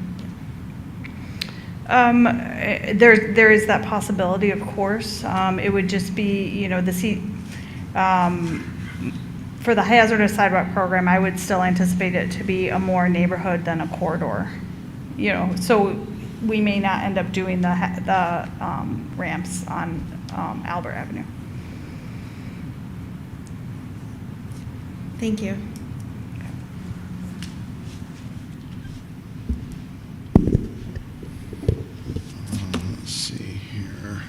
There is that possibility, of course. It would just be, you know, for the hazardous sidewalk program, I would still anticipate it to be a more neighborhood than a corridor. You know, so we may not end up doing the ramps on Albert Avenue. Thank you. Let's see here.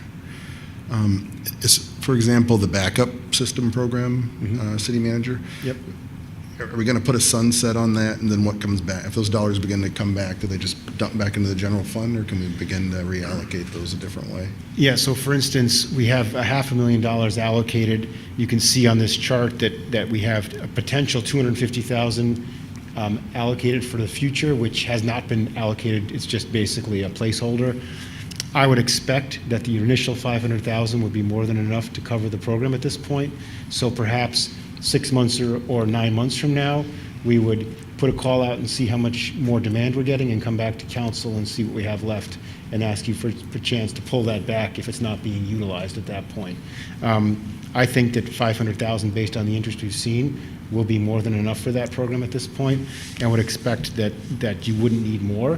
For example, the backup system program, city manager. Yep. Are we going to put a sunset on that, and then what comes back? If those dollars begin to come back, do they just dump back into the general fund, or can we begin to reallocate those a different way? Yeah, so for instance, we have $500,000 allocated. You can see on this chart that we have a potential $250,000 allocated for the future, which has not been allocated. It's just basically a placeholder. I would expect that the initial $500,000 would be more than enough to cover the program at this point. So perhaps 6 months or 9 months from now, we would put a call out and see how much more demand we're getting, and come back to council and see what we have left, and ask you for a chance to pull that back if it's not being utilized at that point. I think that $500,000, based on the interest we've seen, will be more than enough for that program at this point, and would expect that you wouldn't need more.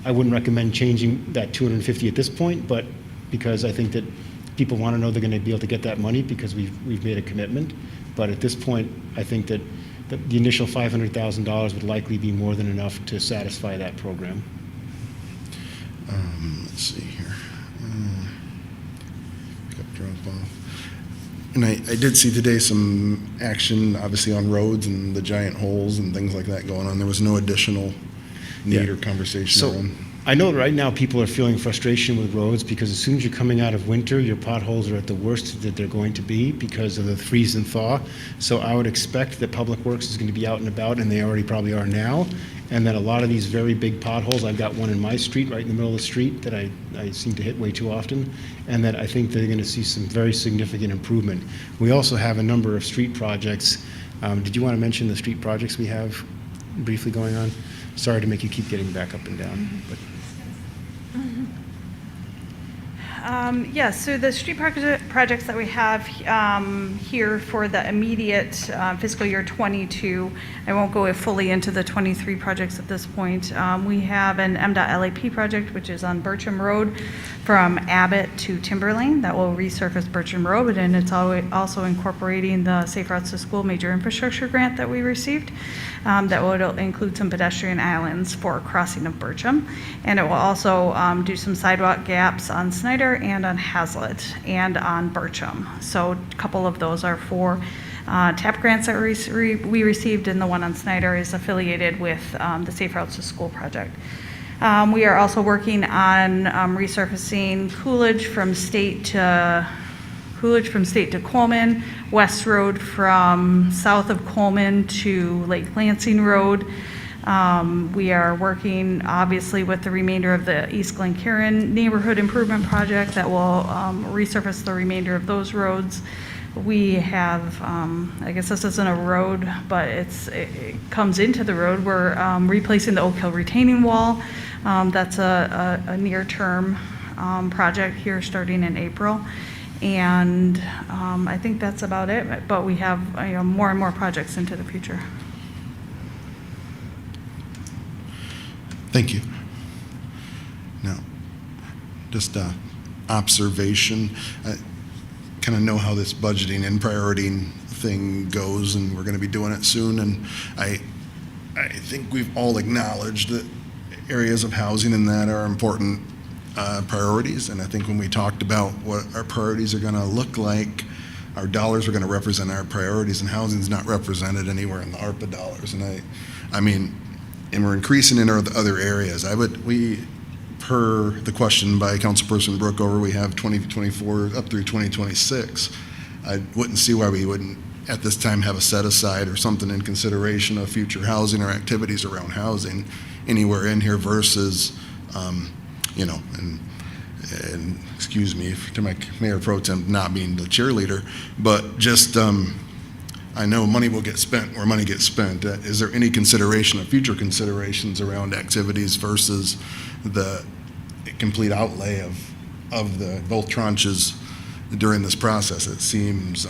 I wouldn't recommend changing that 250 at this point, but because I think that people want to know they're going to be able to get that money, because we've made a commitment. But at this point, I think that the initial $500,000 would likely be more than enough to satisfy that program. Let's see here. Pick up, drop off. And I did see today some action, obviously, on roads and the giant holes and things like that going on. There was no additional need or conversation So around. I know that right now people are feeling frustration with roads, because as soon as you're coming out of winter, your potholes are at the worst that they're going to be because of the freeze and thaw. So I would expect that Public Works is going to be out and about, and they already probably are now, and that a lot of these very big potholes, I've got one in my street, right in the middle of the street, that I seem to hit way too often, and that I think they're going to see some very significant improvement. We also have a number of street projects. Did you want to mention the street projects we have briefly going on? Sorry to make you keep getting back up and down, but Yes, so the street projects that we have here for the immediate fiscal year '22, I won't go fully into the '23 projects at this point. We have an MDOT LAP project, which is on Bircham Road from Abbott to Timberlane that will resurface Bircham Road, and it's also incorporating the Safe Routes to School major infrastructure grant that we received that will include some pedestrian islands for crossing of Bircham. And it will also do some sidewalk gaps on Snyder and on Hazlitt and on Bircham. So a couple of those are for TAP grants that we received, and the one on Snyder is affiliated with the Safe Routes to School project. We are also working on resurfacing Coolidge from State to Coleman, West Road from south of Coleman to Lake Lansing Road. We are working obviously with the remainder of the East Glencairn Neighborhood Improvement Project that will resurface the remainder of those roads. We have, I guess this isn't a road, but it comes into the road. We're replacing the Oak Hill retaining wall. That's a near-term project here starting in April. And I think that's about it, but we have more and more projects into the future. Thank you. Now, just observation. I kind of know how this budgeting and priority thing goes, and we're going to be doing it soon. And I think we've all acknowledged that areas of housing and that are important priorities. And I think when we talked about what our priorities are going to look like, our dollars are going to represent our priorities, and housing is not represented anywhere in the ARPA dollars. And I mean, and we're increasing in our other areas. Per the question by Councilperson Brookover, we have 2024 up through 2026. I wouldn't see why we wouldn't at this time have a set aside or something in consideration of future housing or activities around housing anywhere in here versus, and excuse me to my Mayor Pro Tem not being the cheerleader, but just I know money will get spent where money gets spent. Is there any consideration of future considerations around activities versus the complete outlay of the both tranches during this process? It seems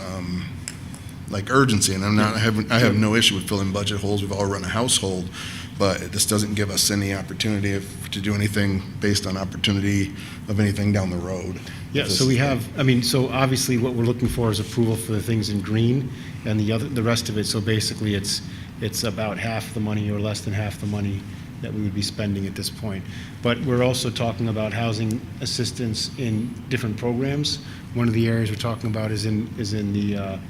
like urgency, and I have no issue with filling budget holes. We've all run a household, but it just doesn't give us any opportunity to do anything based on opportunity of anything down the road. Yeah, so we have, so obviously what we're looking for is approval for the things in green and the rest of it. So basically it's about half the money or less than half the money that we would be spending at this point. But we're also talking about housing assistance in different programs. One of the areas we're talking about is in the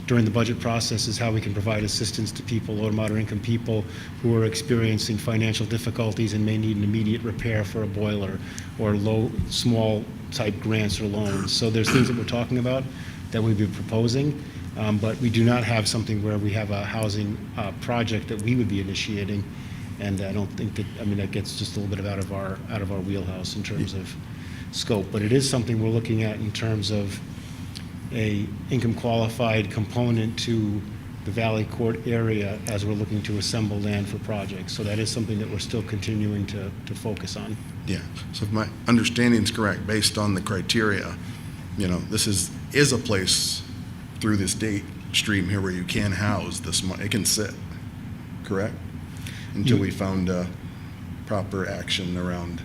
during the budget process is how we can provide assistance to people, low to moderate income people who are experiencing financial difficulties and may need an immediate repair for a boiler or small type grants or loans. So there's things that we're talking about that we'd be proposing, but we do not have something where we have a housing project that we would be initiating. And I don't think that gets just a little bit out of our wheelhouse in terms of scope. But it is something we're looking at in terms of a income qualified component to the Valley Court area as we're looking to assemble land for projects. So that is something that we're still continuing to focus on. Yeah, so if my understanding is correct, based on the criteria, this is a place through this date stream here where you can house this money. It can sit, correct? Until we found proper action around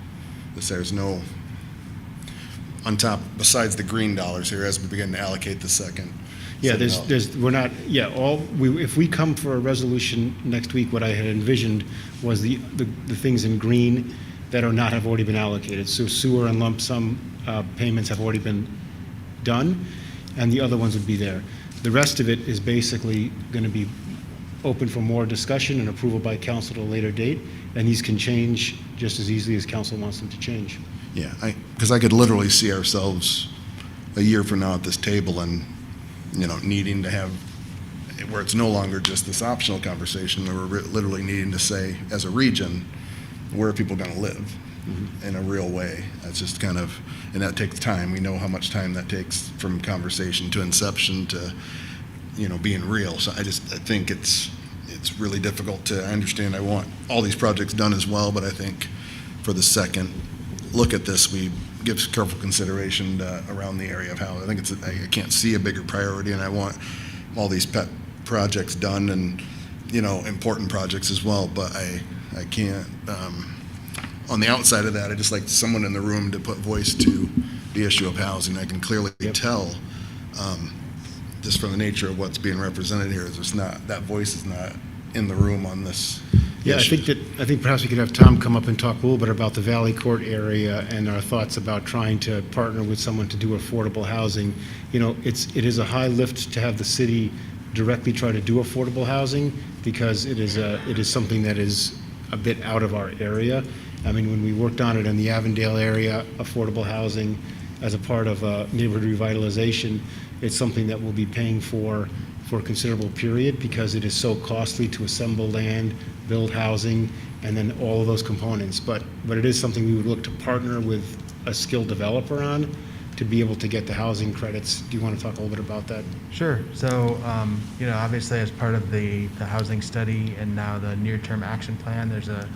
this. There's no, on top, besides the green dollars here, as we begin to allocate the second. Yeah, if we come for a resolution next week, what I had envisioned was the things in green that have already been allocated. So sewer and lump sum payments have already been done, and the other ones would be there. The rest of it is basically going to be open for more discussion and approval by council at a later date, and these can change just as easily as council wants them to change. Yeah, because I could literally see ourselves a year from now at this table and, needing to have, where it's no longer just this optional conversation, where we're literally needing to say, as a region, where are people going to live in a real way? That's just kind of, and that takes time. We know how much time that takes from conversation to inception to, being real. So I think it's really difficult I understand I want all these projects done as well, but I think for the second look at this, we give careful consideration to around the area of housing. I think I can't see a bigger priority, and I want all these pet projects done and, important projects as well, but I can't, on the outside of that, I just like someone in the room to put voice to the issue of housing. I can clearly tell, just from the nature of what's being represented here, is that voice is not in the room on this Yeah, issue. I think perhaps we could have Tom come up and talk a little bit about the Valley Court area and our thoughts about trying to partner with someone to do affordable housing. It is a high lift to have the city directly try to do affordable housing because it is something that is a bit out of our area. I mean, when we worked on it in the Avondale area, affordable housing as a part of neighborhood revitalization, it's something that we'll be paying for a considerable period because it is so costly to assemble land, build housing, and then all of those components. But it is something we would look to partner with a skilled developer on to be able to get the housing credits. Do you want to talk a little bit about that? Sure. So, obviously as part of the housing study and now the near-term action plan, there's a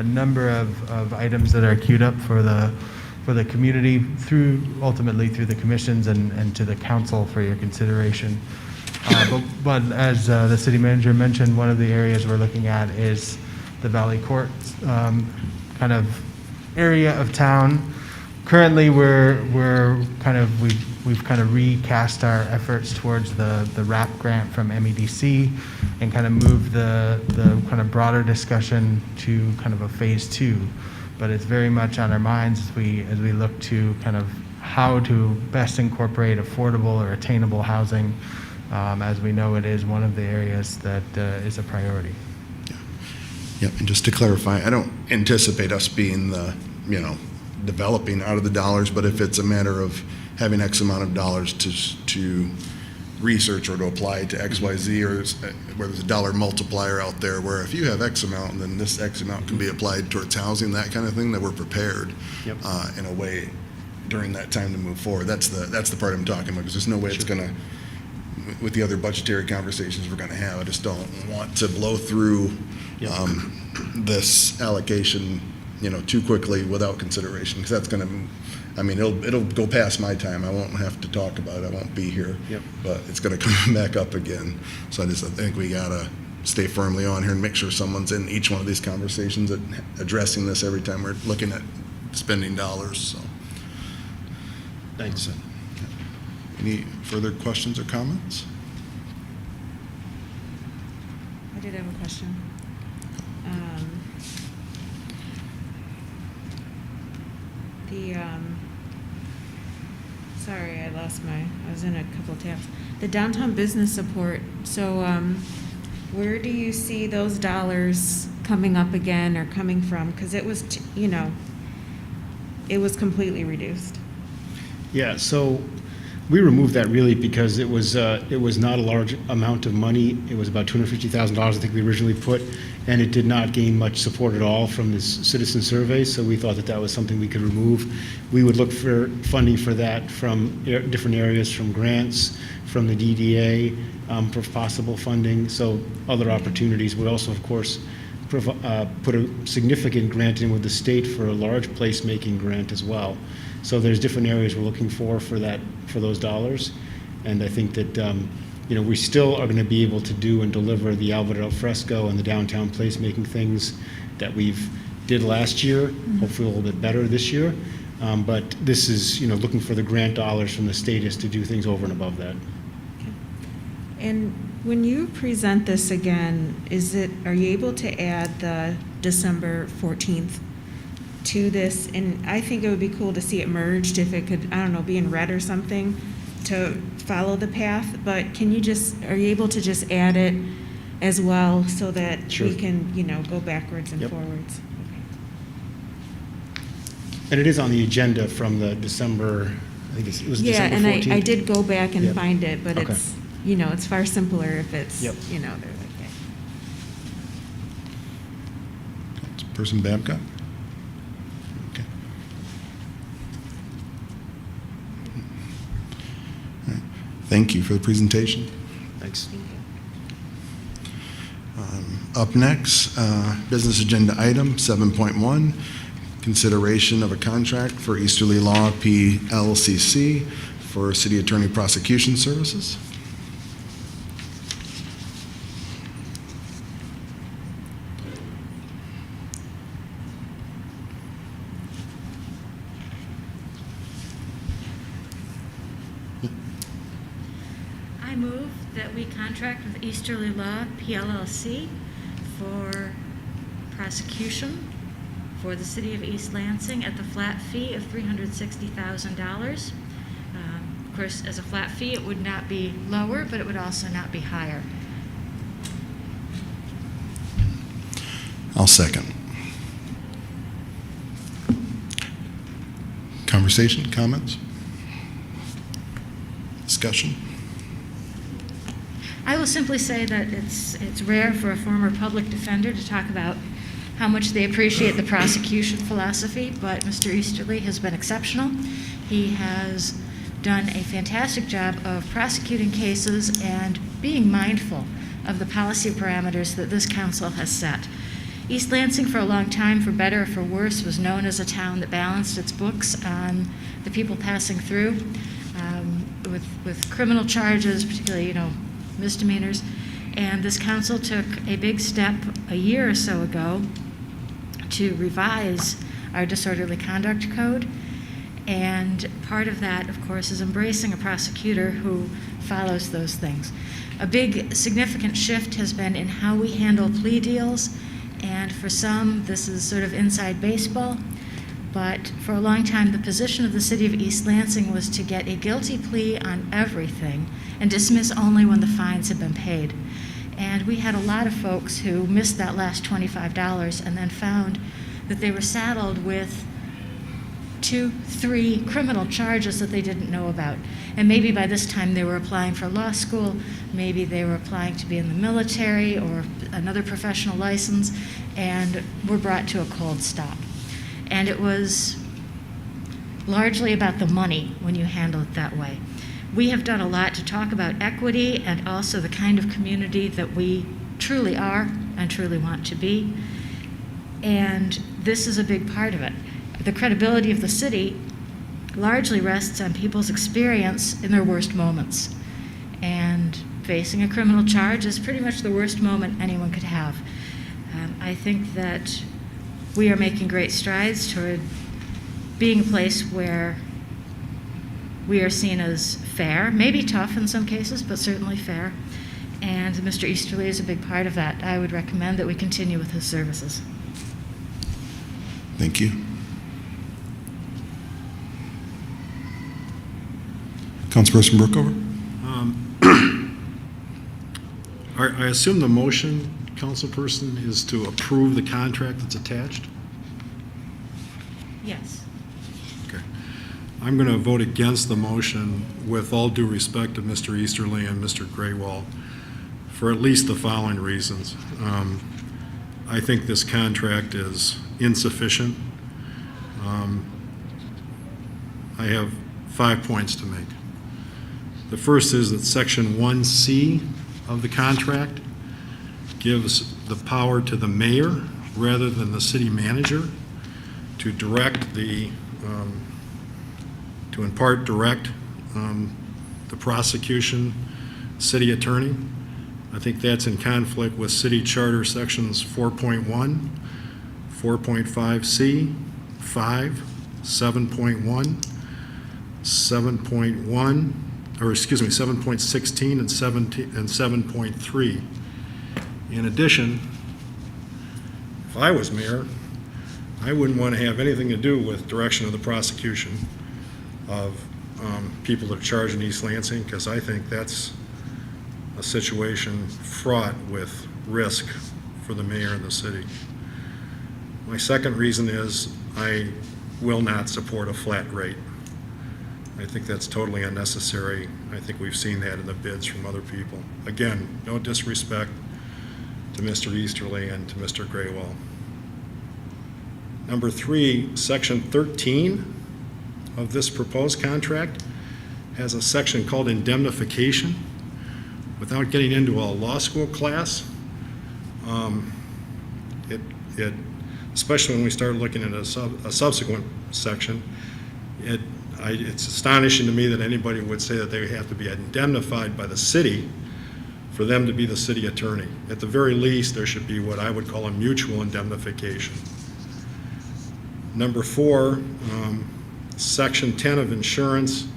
number of items that are queued up for the community ultimately through the commissions and to the council for your consideration. But as the city manager mentioned, one of the areas we're looking at is the Valley Court kind of area of town. Currently, we've kind of recast our efforts towards the RAP grant from MEDC and kind of moved the kind of broader discussion to kind of a phase 2. But it's very much on our minds as we look to kind of how to best incorporate affordable or attainable housing. As we know, it is one of the areas that is a priority. Yep, and just to clarify, I don't anticipate us being developing out of the dollars, but if it's a matter of having X amount of dollars to research or to apply to X, Y, Z, or where there's a dollar multiplier out there, where if you have X amount, then this X amount can be applied towards housing, that kind of thing, that we're prepared in a way during that time to move forward. That's the part I'm talking about, because there's no way it's going to, with the other budgetary conversations we're going to have, I just don't want to blow through this allocation too quickly without consideration, because that's going to, it'll go past my time. I won't have to talk about it. I won't be here, but it's going to come back up again. So I think we got to stay firmly on here and make sure someone's in each one of these conversations addressing this every time we're looking at spending dollars. So. Thanks. Any further questions or comments? I did have a question. Sorry, I was in a couple tabs. The downtown business support, so where do you see those dollars coming up again or coming from? Because it was, it was completely reduced. Yeah, so we removed that really because it was not a large amount of money. It was about $250,000, I think we originally put, and it did not gain much support at all from this citizen survey, so we thought that was something we could remove. We would look for funding for that from different areas, from grants, from the DDA, for possible funding, so other opportunities. We also, of course, put a significant grant in with the state for a large placemaking grant as well. So there's different areas we're looking for those dollars, and I think that we still are going to be able to do and deliver the Alvarez al Fresco and the downtown placemaking things that we've did last year, hopefully a little bit better this year. But this is, looking for the grant dollars from the state is to do things over and above that. Okay. And when you present this again, are you able to add the December 14th to this? And I think it would be cool to see it merged if it could, I don't know, be in red or something to follow the path, but are you able to just add it as well so that we can, go backwards and forwards? Okay. And it is on the agenda from the December, I think it was December 14th. Yeah, and I did go back and find it, but it's, it's far simpler if it's, they're like that. Person Babcock? Okay. All right. Thank you for the presentation. Thanks. Up next, business agenda item 7.1, consideration of a contract for Easterly Law PLLC for city attorney prosecution services. I move that we contract with Easterly Law PLLC for prosecution for the city of East Lansing at the flat fee of $360,000. Of course, as a flat fee, it would not be lower, but it would also not be higher. I'll second. Conversation, comments? Discussion? I will simply say that it's rare for a former public defender to talk about how much they appreciate the prosecution philosophy, but Mr. Easterly has been exceptional. He has done a fantastic job of prosecuting cases and being mindful of the policy parameters that this council has set. East Lansing, for a long time, for better or for worse, was known as a town that balanced its books on the people passing through with criminal charges, particularly, misdemeanors. And this council took a big step a year or so ago to revise our disorderly conduct code. And part of that, of course, is embracing a prosecutor who follows those things. A big significant shift has been in how we handle plea deals. And for some, this is sort of inside baseball. But for a long time, the position of the city of East Lansing was to get a guilty plea on everything and dismiss only when the fines had been paid. And we had a lot of folks who missed that last $25 and then found that they were saddled with 2, 3 criminal charges that they didn't know about. And maybe by this time they were applying for law school, maybe they were applying to be in the military or another professional license, and were brought to a cold stop. And it was largely about the money when you handle it that way. We have done a lot to talk about equity and also the kind of community that we truly are and truly want to be. And this is a big part of it. The credibility of the city largely rests on people's experience in their worst moments. And facing a criminal charge is pretty much the worst moment anyone could have. I think that we are making great strides toward being a place where we are seen as fair, maybe tough in some cases, but certainly fair. And Mr. Easterly is a big part of that. I would recommend that we continue with his services. Thank you. Councilperson Brookover? I assume the motion, councilperson, is to approve the contract that's attached? Yes. Okay. I'm going to vote against the motion with all due respect to Mr. Easterly and Mr. Graywall for at least the following reasons. I think this contract is insufficient. I have 5 points to make. The first is that Section 1C of the contract gives the power to the mayor rather than the city manager to direct the, to in part direct the prosecution city attorney. I think that's in conflict with City Charter Sections 4.1, 4.5C, 5, 7.1, 7.1, or excuse me, 7.16 and 7.3. In addition, if I was mayor, I wouldn't want to have anything to do with direction of the prosecution of people that are charged in East Lansing, because I think that's a situation fraught with risk for the mayor and the city. My second reason is I will not support a flat rate. I think that's totally unnecessary. I think we've seen that in the bids from other people. Again, no disrespect to Mr. Easterly and to Mr. Graywall. Number 3, Section 13 of this proposed contract has a section called indemnification. Without getting into a law school class, especially when we start looking at a subsequent section, it's astonishing to me that anybody would say that they have to be indemnified by the city for them to be the city attorney. At the very least, there should be what I would call a mutual indemnification. Number 4, Section 10 of insurance.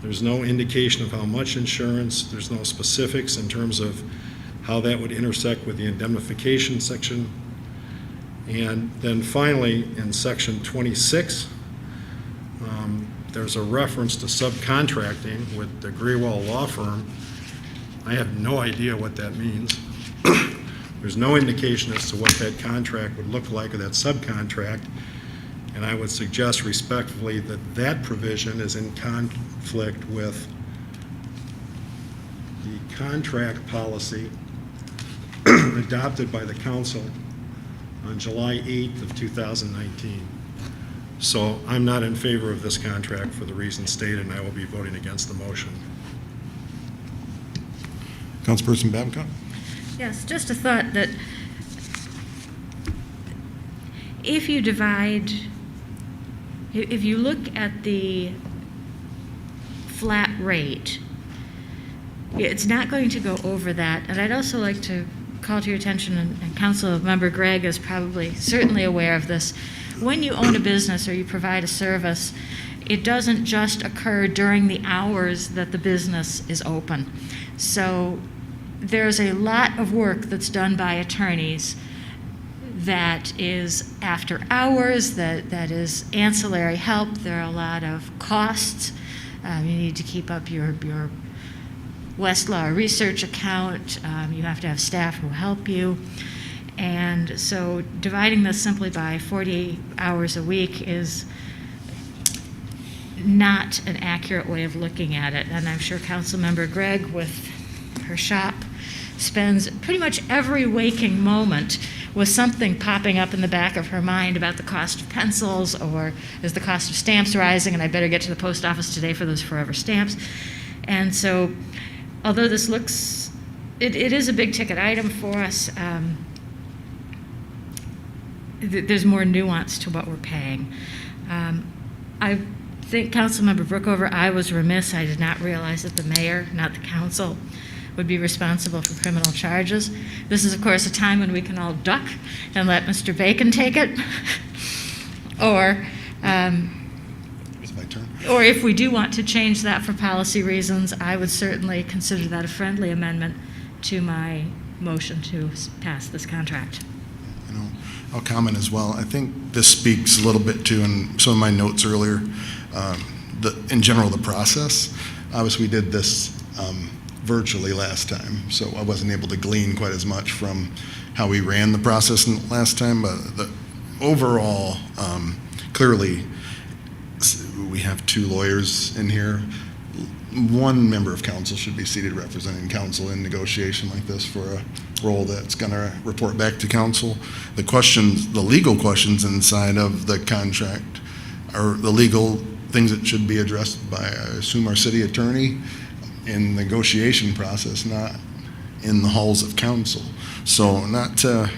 There's no indication of how much insurance. There's no specifics in terms of how that would intersect with the indemnification section. And then finally, in Section 26, there's a reference to subcontracting with the Grewell Law Firm. I have no idea what that means. There's no indication as to what that contract would look like or that subcontract. And I would suggest respectfully that that provision is in conflict with the contract policy adopted by the council on July 8th of 2019. So I'm not in favor of this contract for the reasons stated, and I will be voting against the motion. Councilperson Babcock? Yes, just a thought that if you divide, if you look at the flat rate, it's not going to go over that. And I'd also like to call to your attention, and Councilmember Gregg is probably certainly aware of this, when you own a business or you provide a service, it doesn't just occur during the hours that the business is open. So there's a lot of work that's done by attorneys that is after hours, that is ancillary help. There are a lot of costs. You need to keep up your Westlaw research account. You have to have staff who help you. And so dividing this simply by 40 hours a week is not an accurate way of looking at it. And I'm sure Councilmember Gregg, with her shop, spends pretty much every waking moment with something popping up in the back of her mind about the cost of pencils, or is the cost of stamps rising, and I better get to the post office today for those forever stamps. And so although this looks, it is a big ticket item for us, there's more nuance to what we're paying. I think Councilmember Brookover, I was remiss. I did not realize that the mayor, not the council, would be responsible for criminal charges. This is, of course, a time when we can all duck and let Mr. Bacon take it. Or, It's my turn. or if we do want to change that for policy reasons, I would certainly consider that a friendly amendment to my motion to pass this contract. You know, I'll comment as well. I think this speaks a little bit to, in some of my notes earlier, in general, the process. Obviously, we did this virtually last time, so I wasn't able to glean quite as much from how we ran the process last time, but the overall, clearly, we have 2 lawyers in here. 1 member of council should be seated representing council in negotiation like this for a role that's going to report back to council. The questions, the legal questions inside of the contract are the legal things that should be addressed by, I assume, our city attorney in the negotiation process, not in the halls of council. So not to,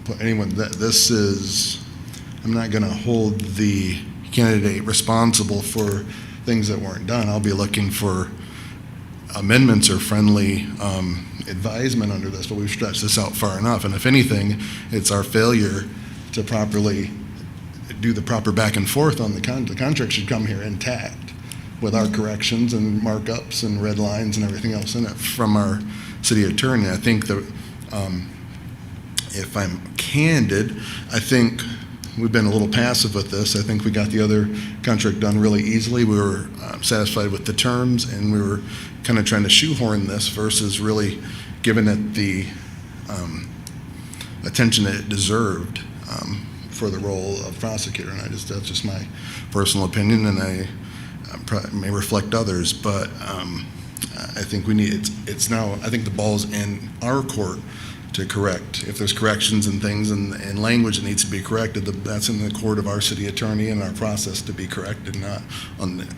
put anyone, this is, I'm not going to hold the candidate responsible for things that weren't done. I'll be looking for amendments or friendly advisement under this, but we've stretched this out far enough. And if anything, it's our failure to properly do the proper back and forth on the contract should come here intact with our corrections and markups and red lines and everything else in it from our city attorney. I think that if I'm candid, I think we've been a little passive with this. I think we got the other contract done really easily. We were satisfied with the terms, and we were kind of trying to shoehorn this versus really giving it the attention that it deserved for the role of prosecutor. And that's just my personal opinion, and I may reflect others, but I think we need, it's now, I think the ball's in our court to correct. If there's corrections and things and language that needs to be corrected, that's in the court of our city attorney and our process to be corrected, not on the,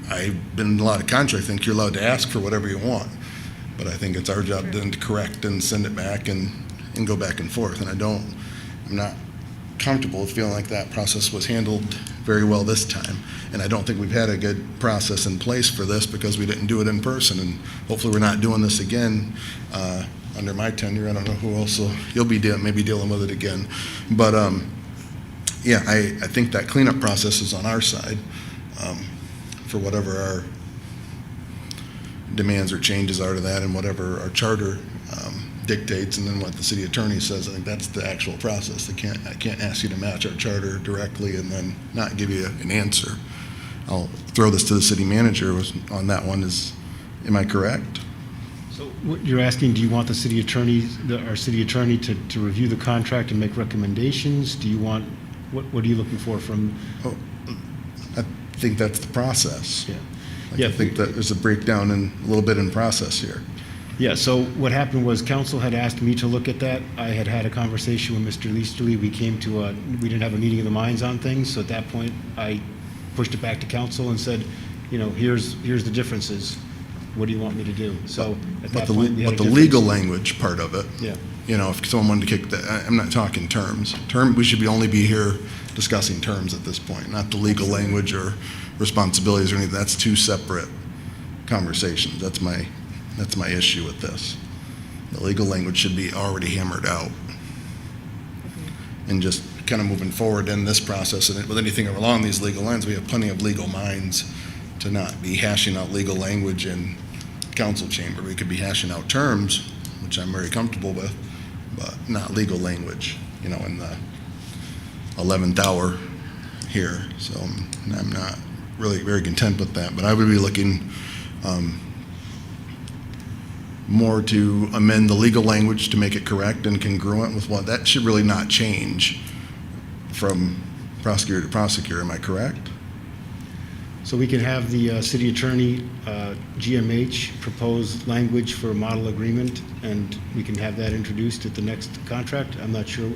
I've been in a lot of contracts. I think you're allowed to ask for whatever you want, but I think it's our job then to correct and send it back and and go back and forth. And I'm not comfortable with feeling like that process was handled very well this time. And I don't think we've had a good process in place for this because we didn't do it in person. And hopefully we're not doing this again under my tenure. I don't know who else you'll be maybe dealing with it again. But yeah, I think that cleanup process is on our side for whatever our demands or changes are to that and whatever our charter dictates, and then what the city attorney says. I think that's the actual process. I can't ask you to match our charter directly and then not give you an answer. I'll throw this to the city manager on that one. Am I correct? So what you're asking, do you want the city attorney, our city attorney to review the contract and make recommendations? Do you want, what are you looking for from? Oh, I think that's the process. Yeah. I think that there's a breakdown a little bit in process here. Yeah, so what happened was council had asked me to look at that. I had a conversation with Mr. Leasterly. We didn't have a meeting of the minds on things, so at that point, I pushed it back to council and said, here's the differences. What do you want me to do? So at that point, we had But the legal language part of it, Yeah. If someone wanted to kick that, I'm not talking terms. We should only be here discussing terms at this point, not the legal language or responsibilities or anything. That's two separate conversations. That's my issue with this. The legal language should be already hammered out. And just kind of moving forward in this process, and with anything along these legal lines, we have plenty of legal minds to not be hashing out legal language in council chamber. We could be hashing out terms, which I'm very comfortable with, but not legal language, in the 11th hour here. So I'm not really very content with that, but I would be looking more to amend the legal language to make it correct and congruent with what, that should really not change from prosecutor to prosecutor, am I correct? So we can have the city attorney, GMH, propose language for a model agreement, and we can have that introduced at the next contract. I'm not sure,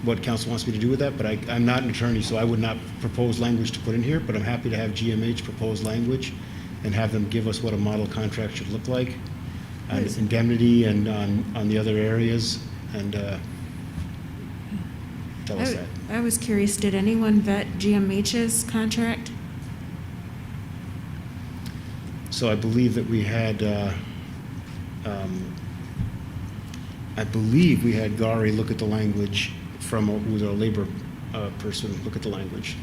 what council wants me to do with that, but I'm not an attorney, so I would not propose language to put in here, but I'm happy to have GMH propose language and have them give us what a model contract should look like on indemnity and on the other areas, and tell us that. I was curious, did anyone vet GMH's contract? So I believe that we had, Gary look at the language who was our labor person, look at the language.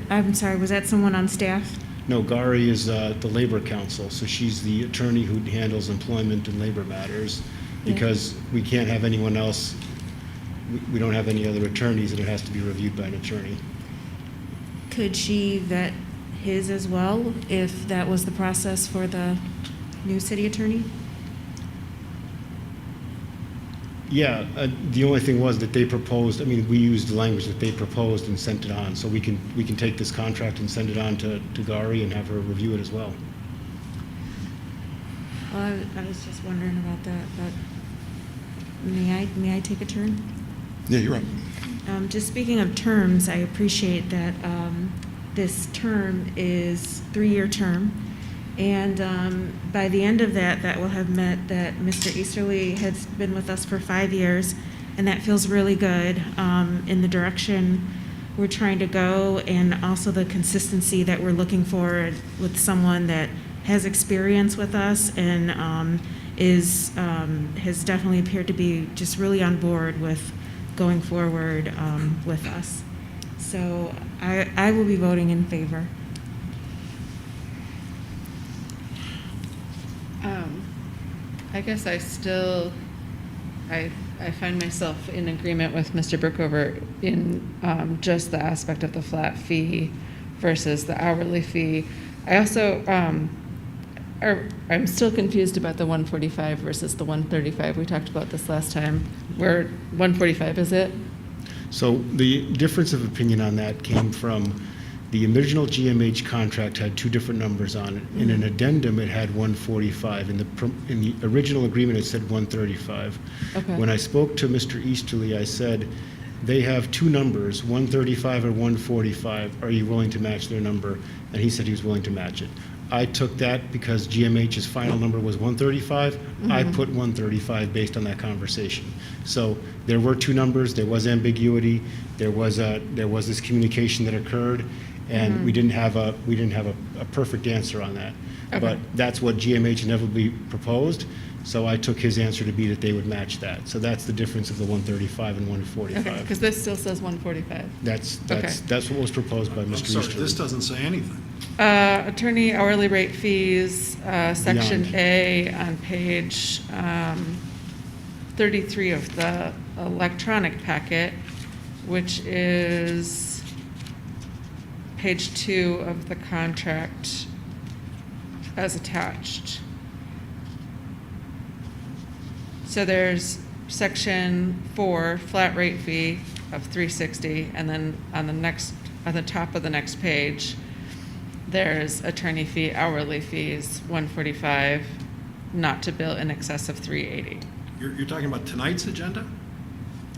I'm sorry, was that someone on staff? No, Gary is the labor counsel, so she's the attorney who handles employment and labor matters, because we can't have anyone else, we don't have any other attorneys, and it has to be reviewed by an attorney. Could she vet his as well, if that was the process for the new city attorney? Yeah, the only thing was that they proposed, we used the language that they proposed and sent it on, so we can take this contract and send it on to Gary and have her review it as well. Well, I was just wondering about that, but may I take a turn? Yeah, you're right. Just speaking of terms, I appreciate that this term is 3-year term. And by the end of that will have meant that Mr. Easterly has been with us for 5 years, and that feels really good in the direction we're trying to go, and also the consistency that we're looking for with someone that has experience with us and has definitely appeared to be just really on board with going forward with us. So I will be voting in favor. I guess I find myself in agreement with Mr. Brookover in just the aspect of the flat fee versus the hourly fee. I also, I'm still confused about the 145 versus the 135. We talked about this last time. Where 145 is it? So the difference of opinion on that came from the original GMH contract had 2 different numbers on it. In an addendum, it had 145. In the original agreement, it said 135. Okay. When I spoke to Mr. Easterly, I said, they have 2 numbers, 135 or 145. Are you willing to match their number? And he said he was willing to match it. I took that because GMH's final number was 135. I put 135 based on that conversation. So there were two numbers, there was ambiguity, there was this communication that occurred, and we didn't have a perfect answer on that. Okay. But that's what GMH inevitably proposed, so I took his answer to be that they would match that. So that's the difference of the 135 and 145. Okay, because this still says 145. That's what was proposed by I'm Mr. sorry, Easterly. this doesn't say anything. Attorney hourly rate fees, section Beyond. A on page 33 of the electronic packet, which is page 2 of the contract as attached. So there's section 4, flat rate fee of $360, and then on the top of the next page, there's attorney fee, hourly fees, $145, not to bill in excess of $380. You're talking about tonight's agenda?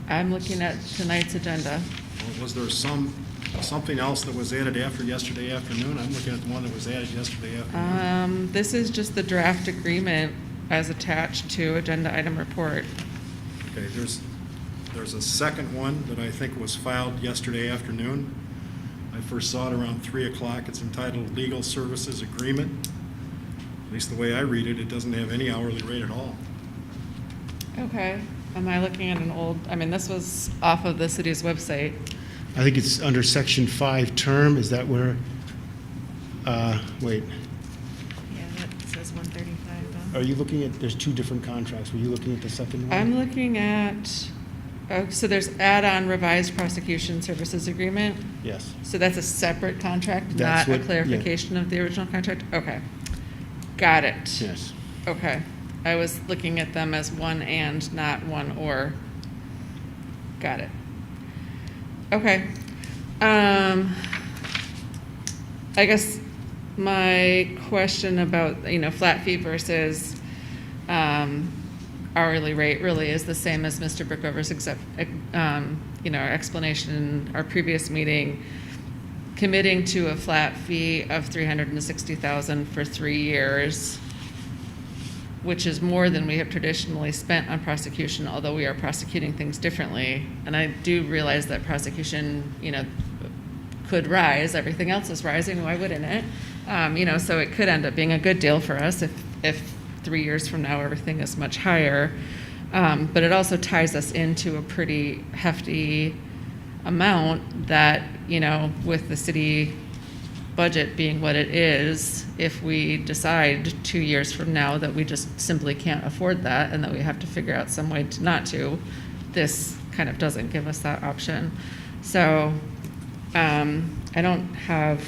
I'm looking at tonight's agenda. Or was there something else that was added after yesterday afternoon? I'm looking at the one that was added yesterday afternoon. This is just the draft agreement as attached to agenda item report. Okay, there's a second one that I think was filed yesterday afternoon. I first saw it around 3 o'clock. It's entitled Legal Services Agreement. At least the way I read it, it doesn't have any hourly rate at all. Okay. Am I looking at an old, this was off of the city's website. I think it's under section 5 term, is that where, wait, Yeah, that says 135 are you looking at, there's two different contracts, were you looking at the second one? I'm looking at, so there's add-on revised prosecution services agreement. Yes. So that's a separate contract, That's not what- a yeah. clarification of the original contract? Okay. Got it. Yes. Okay. I was looking at them as one and, not one or. Got it. Okay. I guess my question about, flat fee versus hourly rate really is the same as Mr. Brookover's explanation in our previous meeting, committing to a flat fee of $360,000 for 3 years, which is more than we have traditionally spent on prosecution, although we are prosecuting things differently. And I do realize that prosecution, could rise. Everything else is rising. Why wouldn't it? So it could end up being a good deal for us if 3 years from now everything is much higher. But it also ties us into a pretty hefty amount that, with the city budget being what it is, if we decide 2 years from now that we just simply can't afford that and that we have to figure out some way not to, this kind of doesn't give us that option. So I don't have,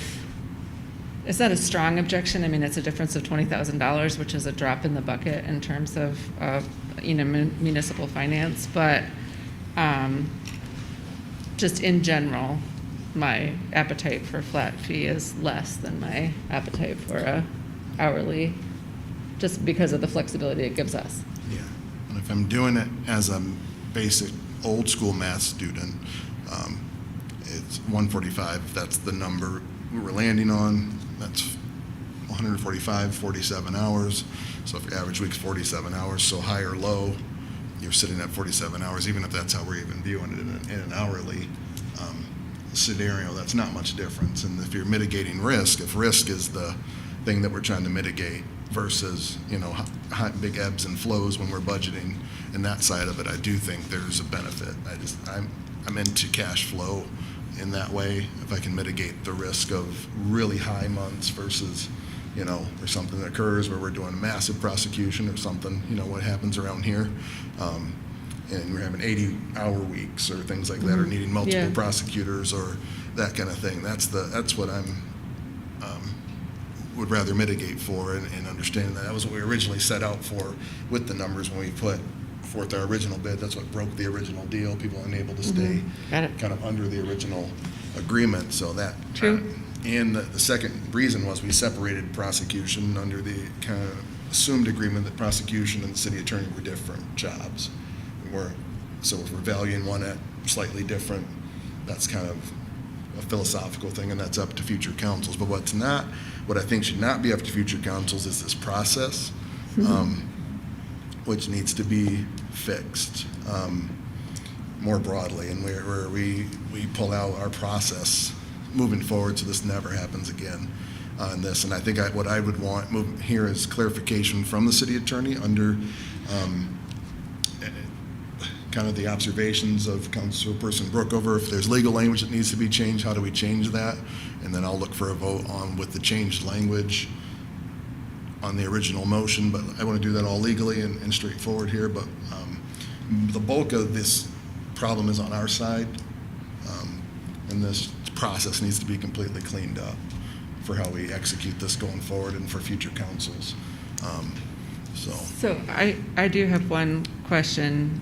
it's not a strong objection. It's a difference of $20,000, which is a drop in the bucket in terms of municipal finance, but just in general, my appetite for flat fee is less than my appetite for a hourly, just because of the flexibility it gives us. Yeah, and if I'm doing it as a basic old school math student, it's 145. That's the number we were landing on. That's 145, 47 hours. So if your average week's 47 hours, so high or low, you're sitting at 47 hours, even if that's how we're even viewing it in an hourly scenario, that's not much difference. And if you're mitigating risk, if risk is the thing that we're trying to mitigate versus, big ebbs and flows when we're budgeting and that side of it, I do think there's a benefit. I'm into cash flow in that way. If I can mitigate the risk of really high months versus, there's something that occurs where we're doing a massive prosecution or something, what happens around here. And we're having 80-hour weeks or things like that, or needing multiple Yeah. prosecutors or that kind of thing. That's what I'm would rather mitigate for, and understanding that was what we originally set out for with the numbers when we put forth our original bid. That's what broke the original deal. People aren't able to stay Got it. kind of under the original agreement. So that True. And the second reason was we separated prosecution under the kind of assumed agreement that prosecution and the city attorney were different jobs. So if we're valuing one at slightly different, that's kind of a philosophical thing, and that's up to future councils. But what I think should not be up to future councils is this process, which needs to be fixed more broadly, and where we pull out our process moving forward so this never happens again on this. And I think what I would want here is clarification from the city attorney under kind of the observations of Councilperson Brookover. If there's legal language that needs to be changed, how do we change that? And then I'll look for a vote on with the changed language on the original motion, but I want to do that all legally and straightforward here. But the bulk of this problem is on our side, and this process needs to be completely cleaned up for how we execute this going forward and for future councils. So I do have one question,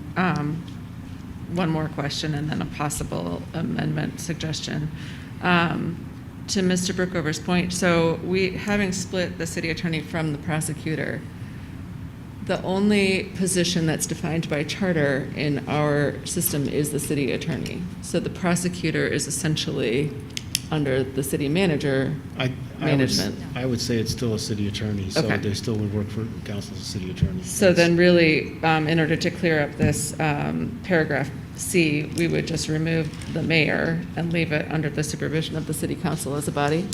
one more question, and then a possible amendment suggestion. To Mr. Brookover's point, so having split the city attorney from the prosecutor, the only position that's defined by charter in our system is the city attorney. So the prosecutor is essentially under the city manager management. I would say it's still a city attorney, so Okay. they still would work for council as a city attorney. So then really, in order to clear up this paragraph C, we would just remove the mayor and leave it under the supervision of the city council as a body?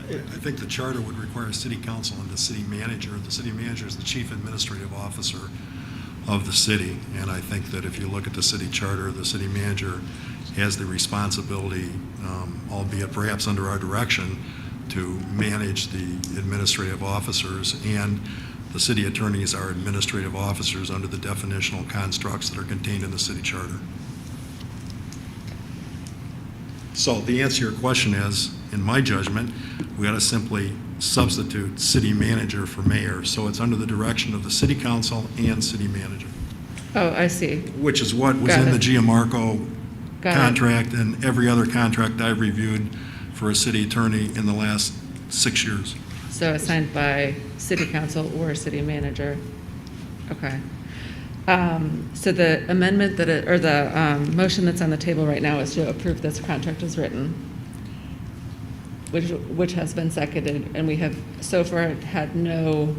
I think the charter would require city council and the city manager. The city manager is the chief administrative officer of the city, and I think that if you look at the city charter, the city manager has the responsibility, albeit perhaps under our direction, to manage the administrative officers, and the city attorneys are administrative officers under the definitional constructs that are contained in the city charter. So the answer to your question is, in my judgment, we ought to simply substitute city manager for mayor, so it's under the direction of the city council and city manager, Oh, I see. which is what was Got in the it. Gianmarco Got it. contract and every other contract I've reviewed for a city attorney in the last 6 years. So assigned by city council or city manager. Okay. So the amendment or the motion that's on the table right now is to approve this contract as written, which has been seconded, and we have so far had no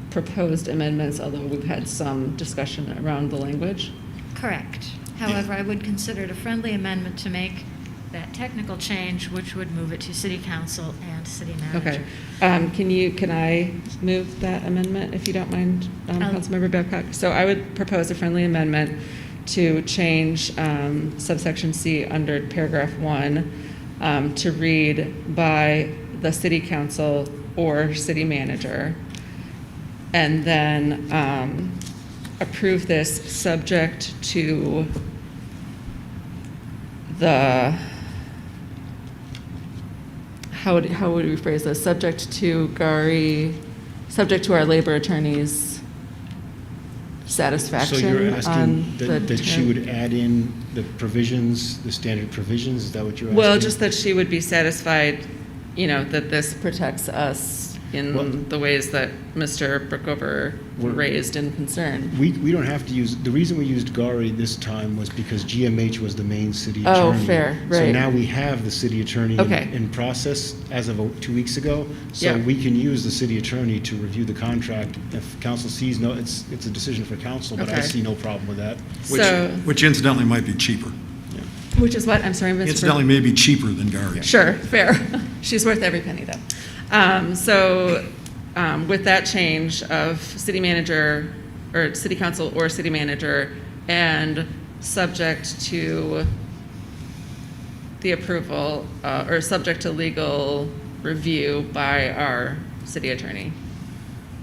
proposed amendments, although we've had some discussion around the language. Correct. However, I would consider it a friendly amendment to make that technical change, which would move it to city council and city manager. Okay. Can I move that amendment, if you don't mind, Councilmember Babcock? So I would propose a friendly amendment to change subsection C under paragraph 1 to read by the city council or city manager, and then approve this subject to the, how would we phrase this? Subject to our labor attorney's satisfaction. So you're on asking the that she term. would add in the provisions, the standard provisions, is that what you're asking? Well, just that she would be satisfied, that this protects us in Well- the ways that Mr. Brookover raised in concern. We don't have to use, the reason we used Gary this time was because GMH was the main city Oh, attorney. fair, So right. now we have the city attorney Okay. in process as of 2 weeks ago. So Yeah. we can use the city attorney to review the contract. If council sees no, it's a decision for council, but I Okay. see no problem with that. Which incidentally might be cheaper. Which is what? I'm sorry, Mr. Incidentally may be cheaper than Gary. Sure, fair. She's worth every penny, though. With that change of city manager, or city council or city manager, and subject to the approval, or subject to legal review by our city attorney,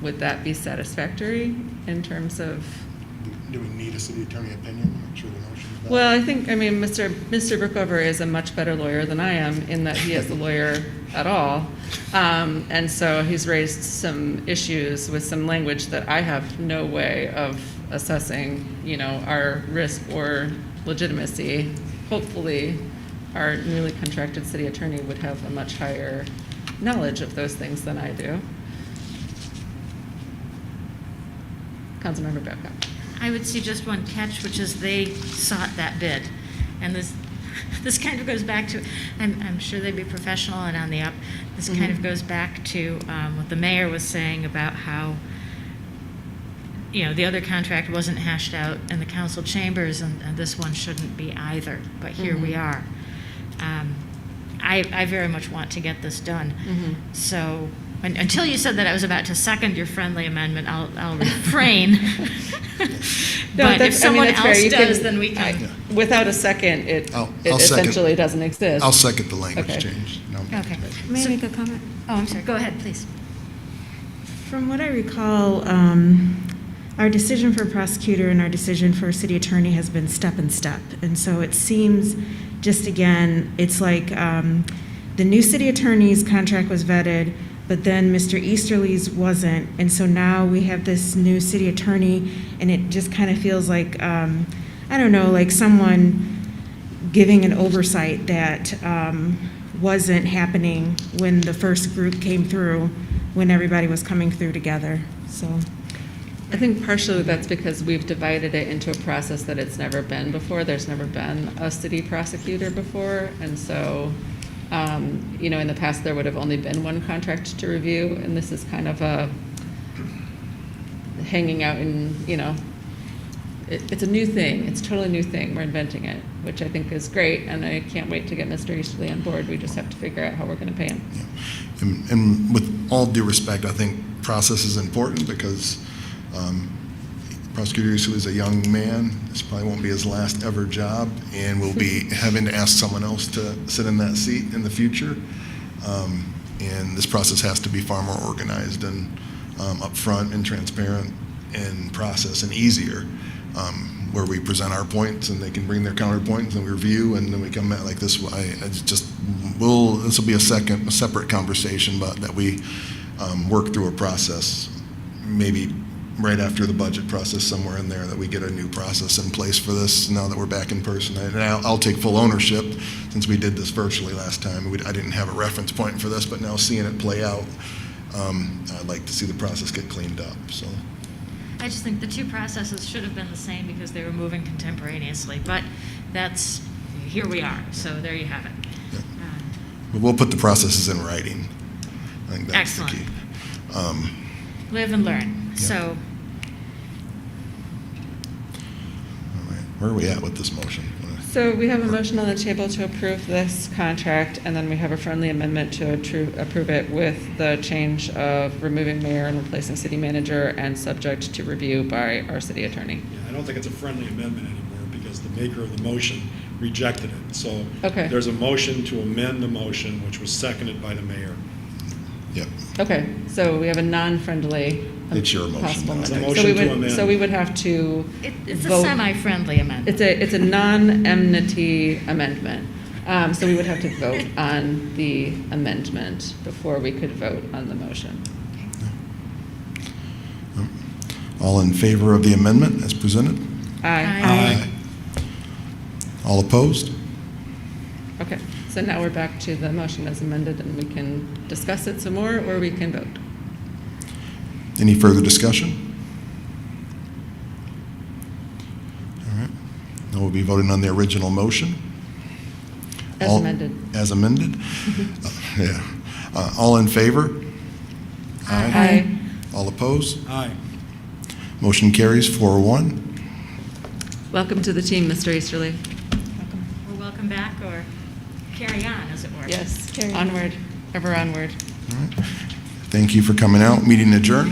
would that be satisfactory in terms of? Do we need a city attorney opinion? I'm not sure the motion's valid. Well, Mr. Brookover is a much better lawyer than I am in that he is a lawyer at all. And so he's raised some issues with some language that I have no way of assessing, our risk or legitimacy. Hopefully, our newly contracted city attorney would have a much higher knowledge of those things than I do. Councilmember Babcock. I would see just one catch, which is they sought that bid. And this this kind of goes back to, I'm sure they'd be professional and on the up. This kind of goes back to what the mayor was saying about how, the other contract wasn't hashed out in the council chambers, and this one shouldn't be either, but here we are. I very much want to get this done. So, until you said that I was about to second your friendly amendment, I'll refrain. But if someone else does, then we can. Without a second, it I'll essentially doesn't exist. I'll second the language Okay. change. No. Okay. May I make a comment? Oh, I'm sorry. Go ahead, please. From what I recall, our decision for prosecutor and our decision for city attorney has been step and step. And so it seems, just again, it's like the new city attorney's contract was vetted, but then Mr. Easterly's wasn't. And so now we have this new city attorney, and it just kind of feels like, I don't know, like someone giving an oversight that wasn't happening when the first group came through, when everybody was coming through together. So I think partially that's because we've divided it into a process that it's never been before. There's never been a city prosecutor before, and so, in the past, there would have only been one contract to review, and this is kind of a hanging out in, it's a new thing. It's a totally new thing. We're inventing it, which I think is great, and I can't wait to get Mr. Easterly on board. We just have to figure out how we're going to pay him. Yeah. And with all due respect, I think process is important because Prosecutor Easterly is a young man. This probably won't be his last ever job, and we'll be having to ask someone else to sit in that seat in the future. And this process has to be far more organized and upfront and transparent and process and easier, where we present our points and they can bring their counterpoints and we review, and then we come back like this. This will be a separate conversation, but that we work through a process, maybe right after the budget process, somewhere in there, that we get a new process in place for this now that we're back in person. And I'll take full ownership, since we did this virtually last time. I didn't have a reference point for this, but now seeing it play out, I'd like to see the process get cleaned up. So I just think the two processes should have been the same because they were moving contemporaneously, but here we are, so there you have it. yeah. But we'll put the processes in writing. I think that's Excellent. the key. Live and learn, so. All right. Where are we at with this motion? So we have a motion on the table to approve this contract, and then we have a friendly amendment to approve it with the change of removing mayor and replacing city manager, and subject to review by our city attorney. Yeah, I don't think it's a friendly amendment anymore because the maker of the motion rejected it. So Okay. there's a motion to amend the motion, which was seconded by the mayor. Yep. Okay, so we have a non-friendly It's your motion possible now. It's a amendment. motion to So amend. we would have to It's a vote. semi-friendly amendment. It's a non-enmity amendment. So we would have to vote on the amendment before we could vote on the motion. All in favor of the amendment as presented? Aye. All opposed? Okay, so now we're back to the motion as amended, and we can discuss it some more, or we can vote. Any further discussion? All right. Now we'll be voting on the original motion. As amended. As amended? Yeah. All in favor? Aye. All opposed? Aye. Motion carries 4-1. Welcome to the team, Mr. Easterly. Or welcome back, or carry on, as it were. Yes, onward, ever onward. All right. Thank you for coming out. Meeting adjourned.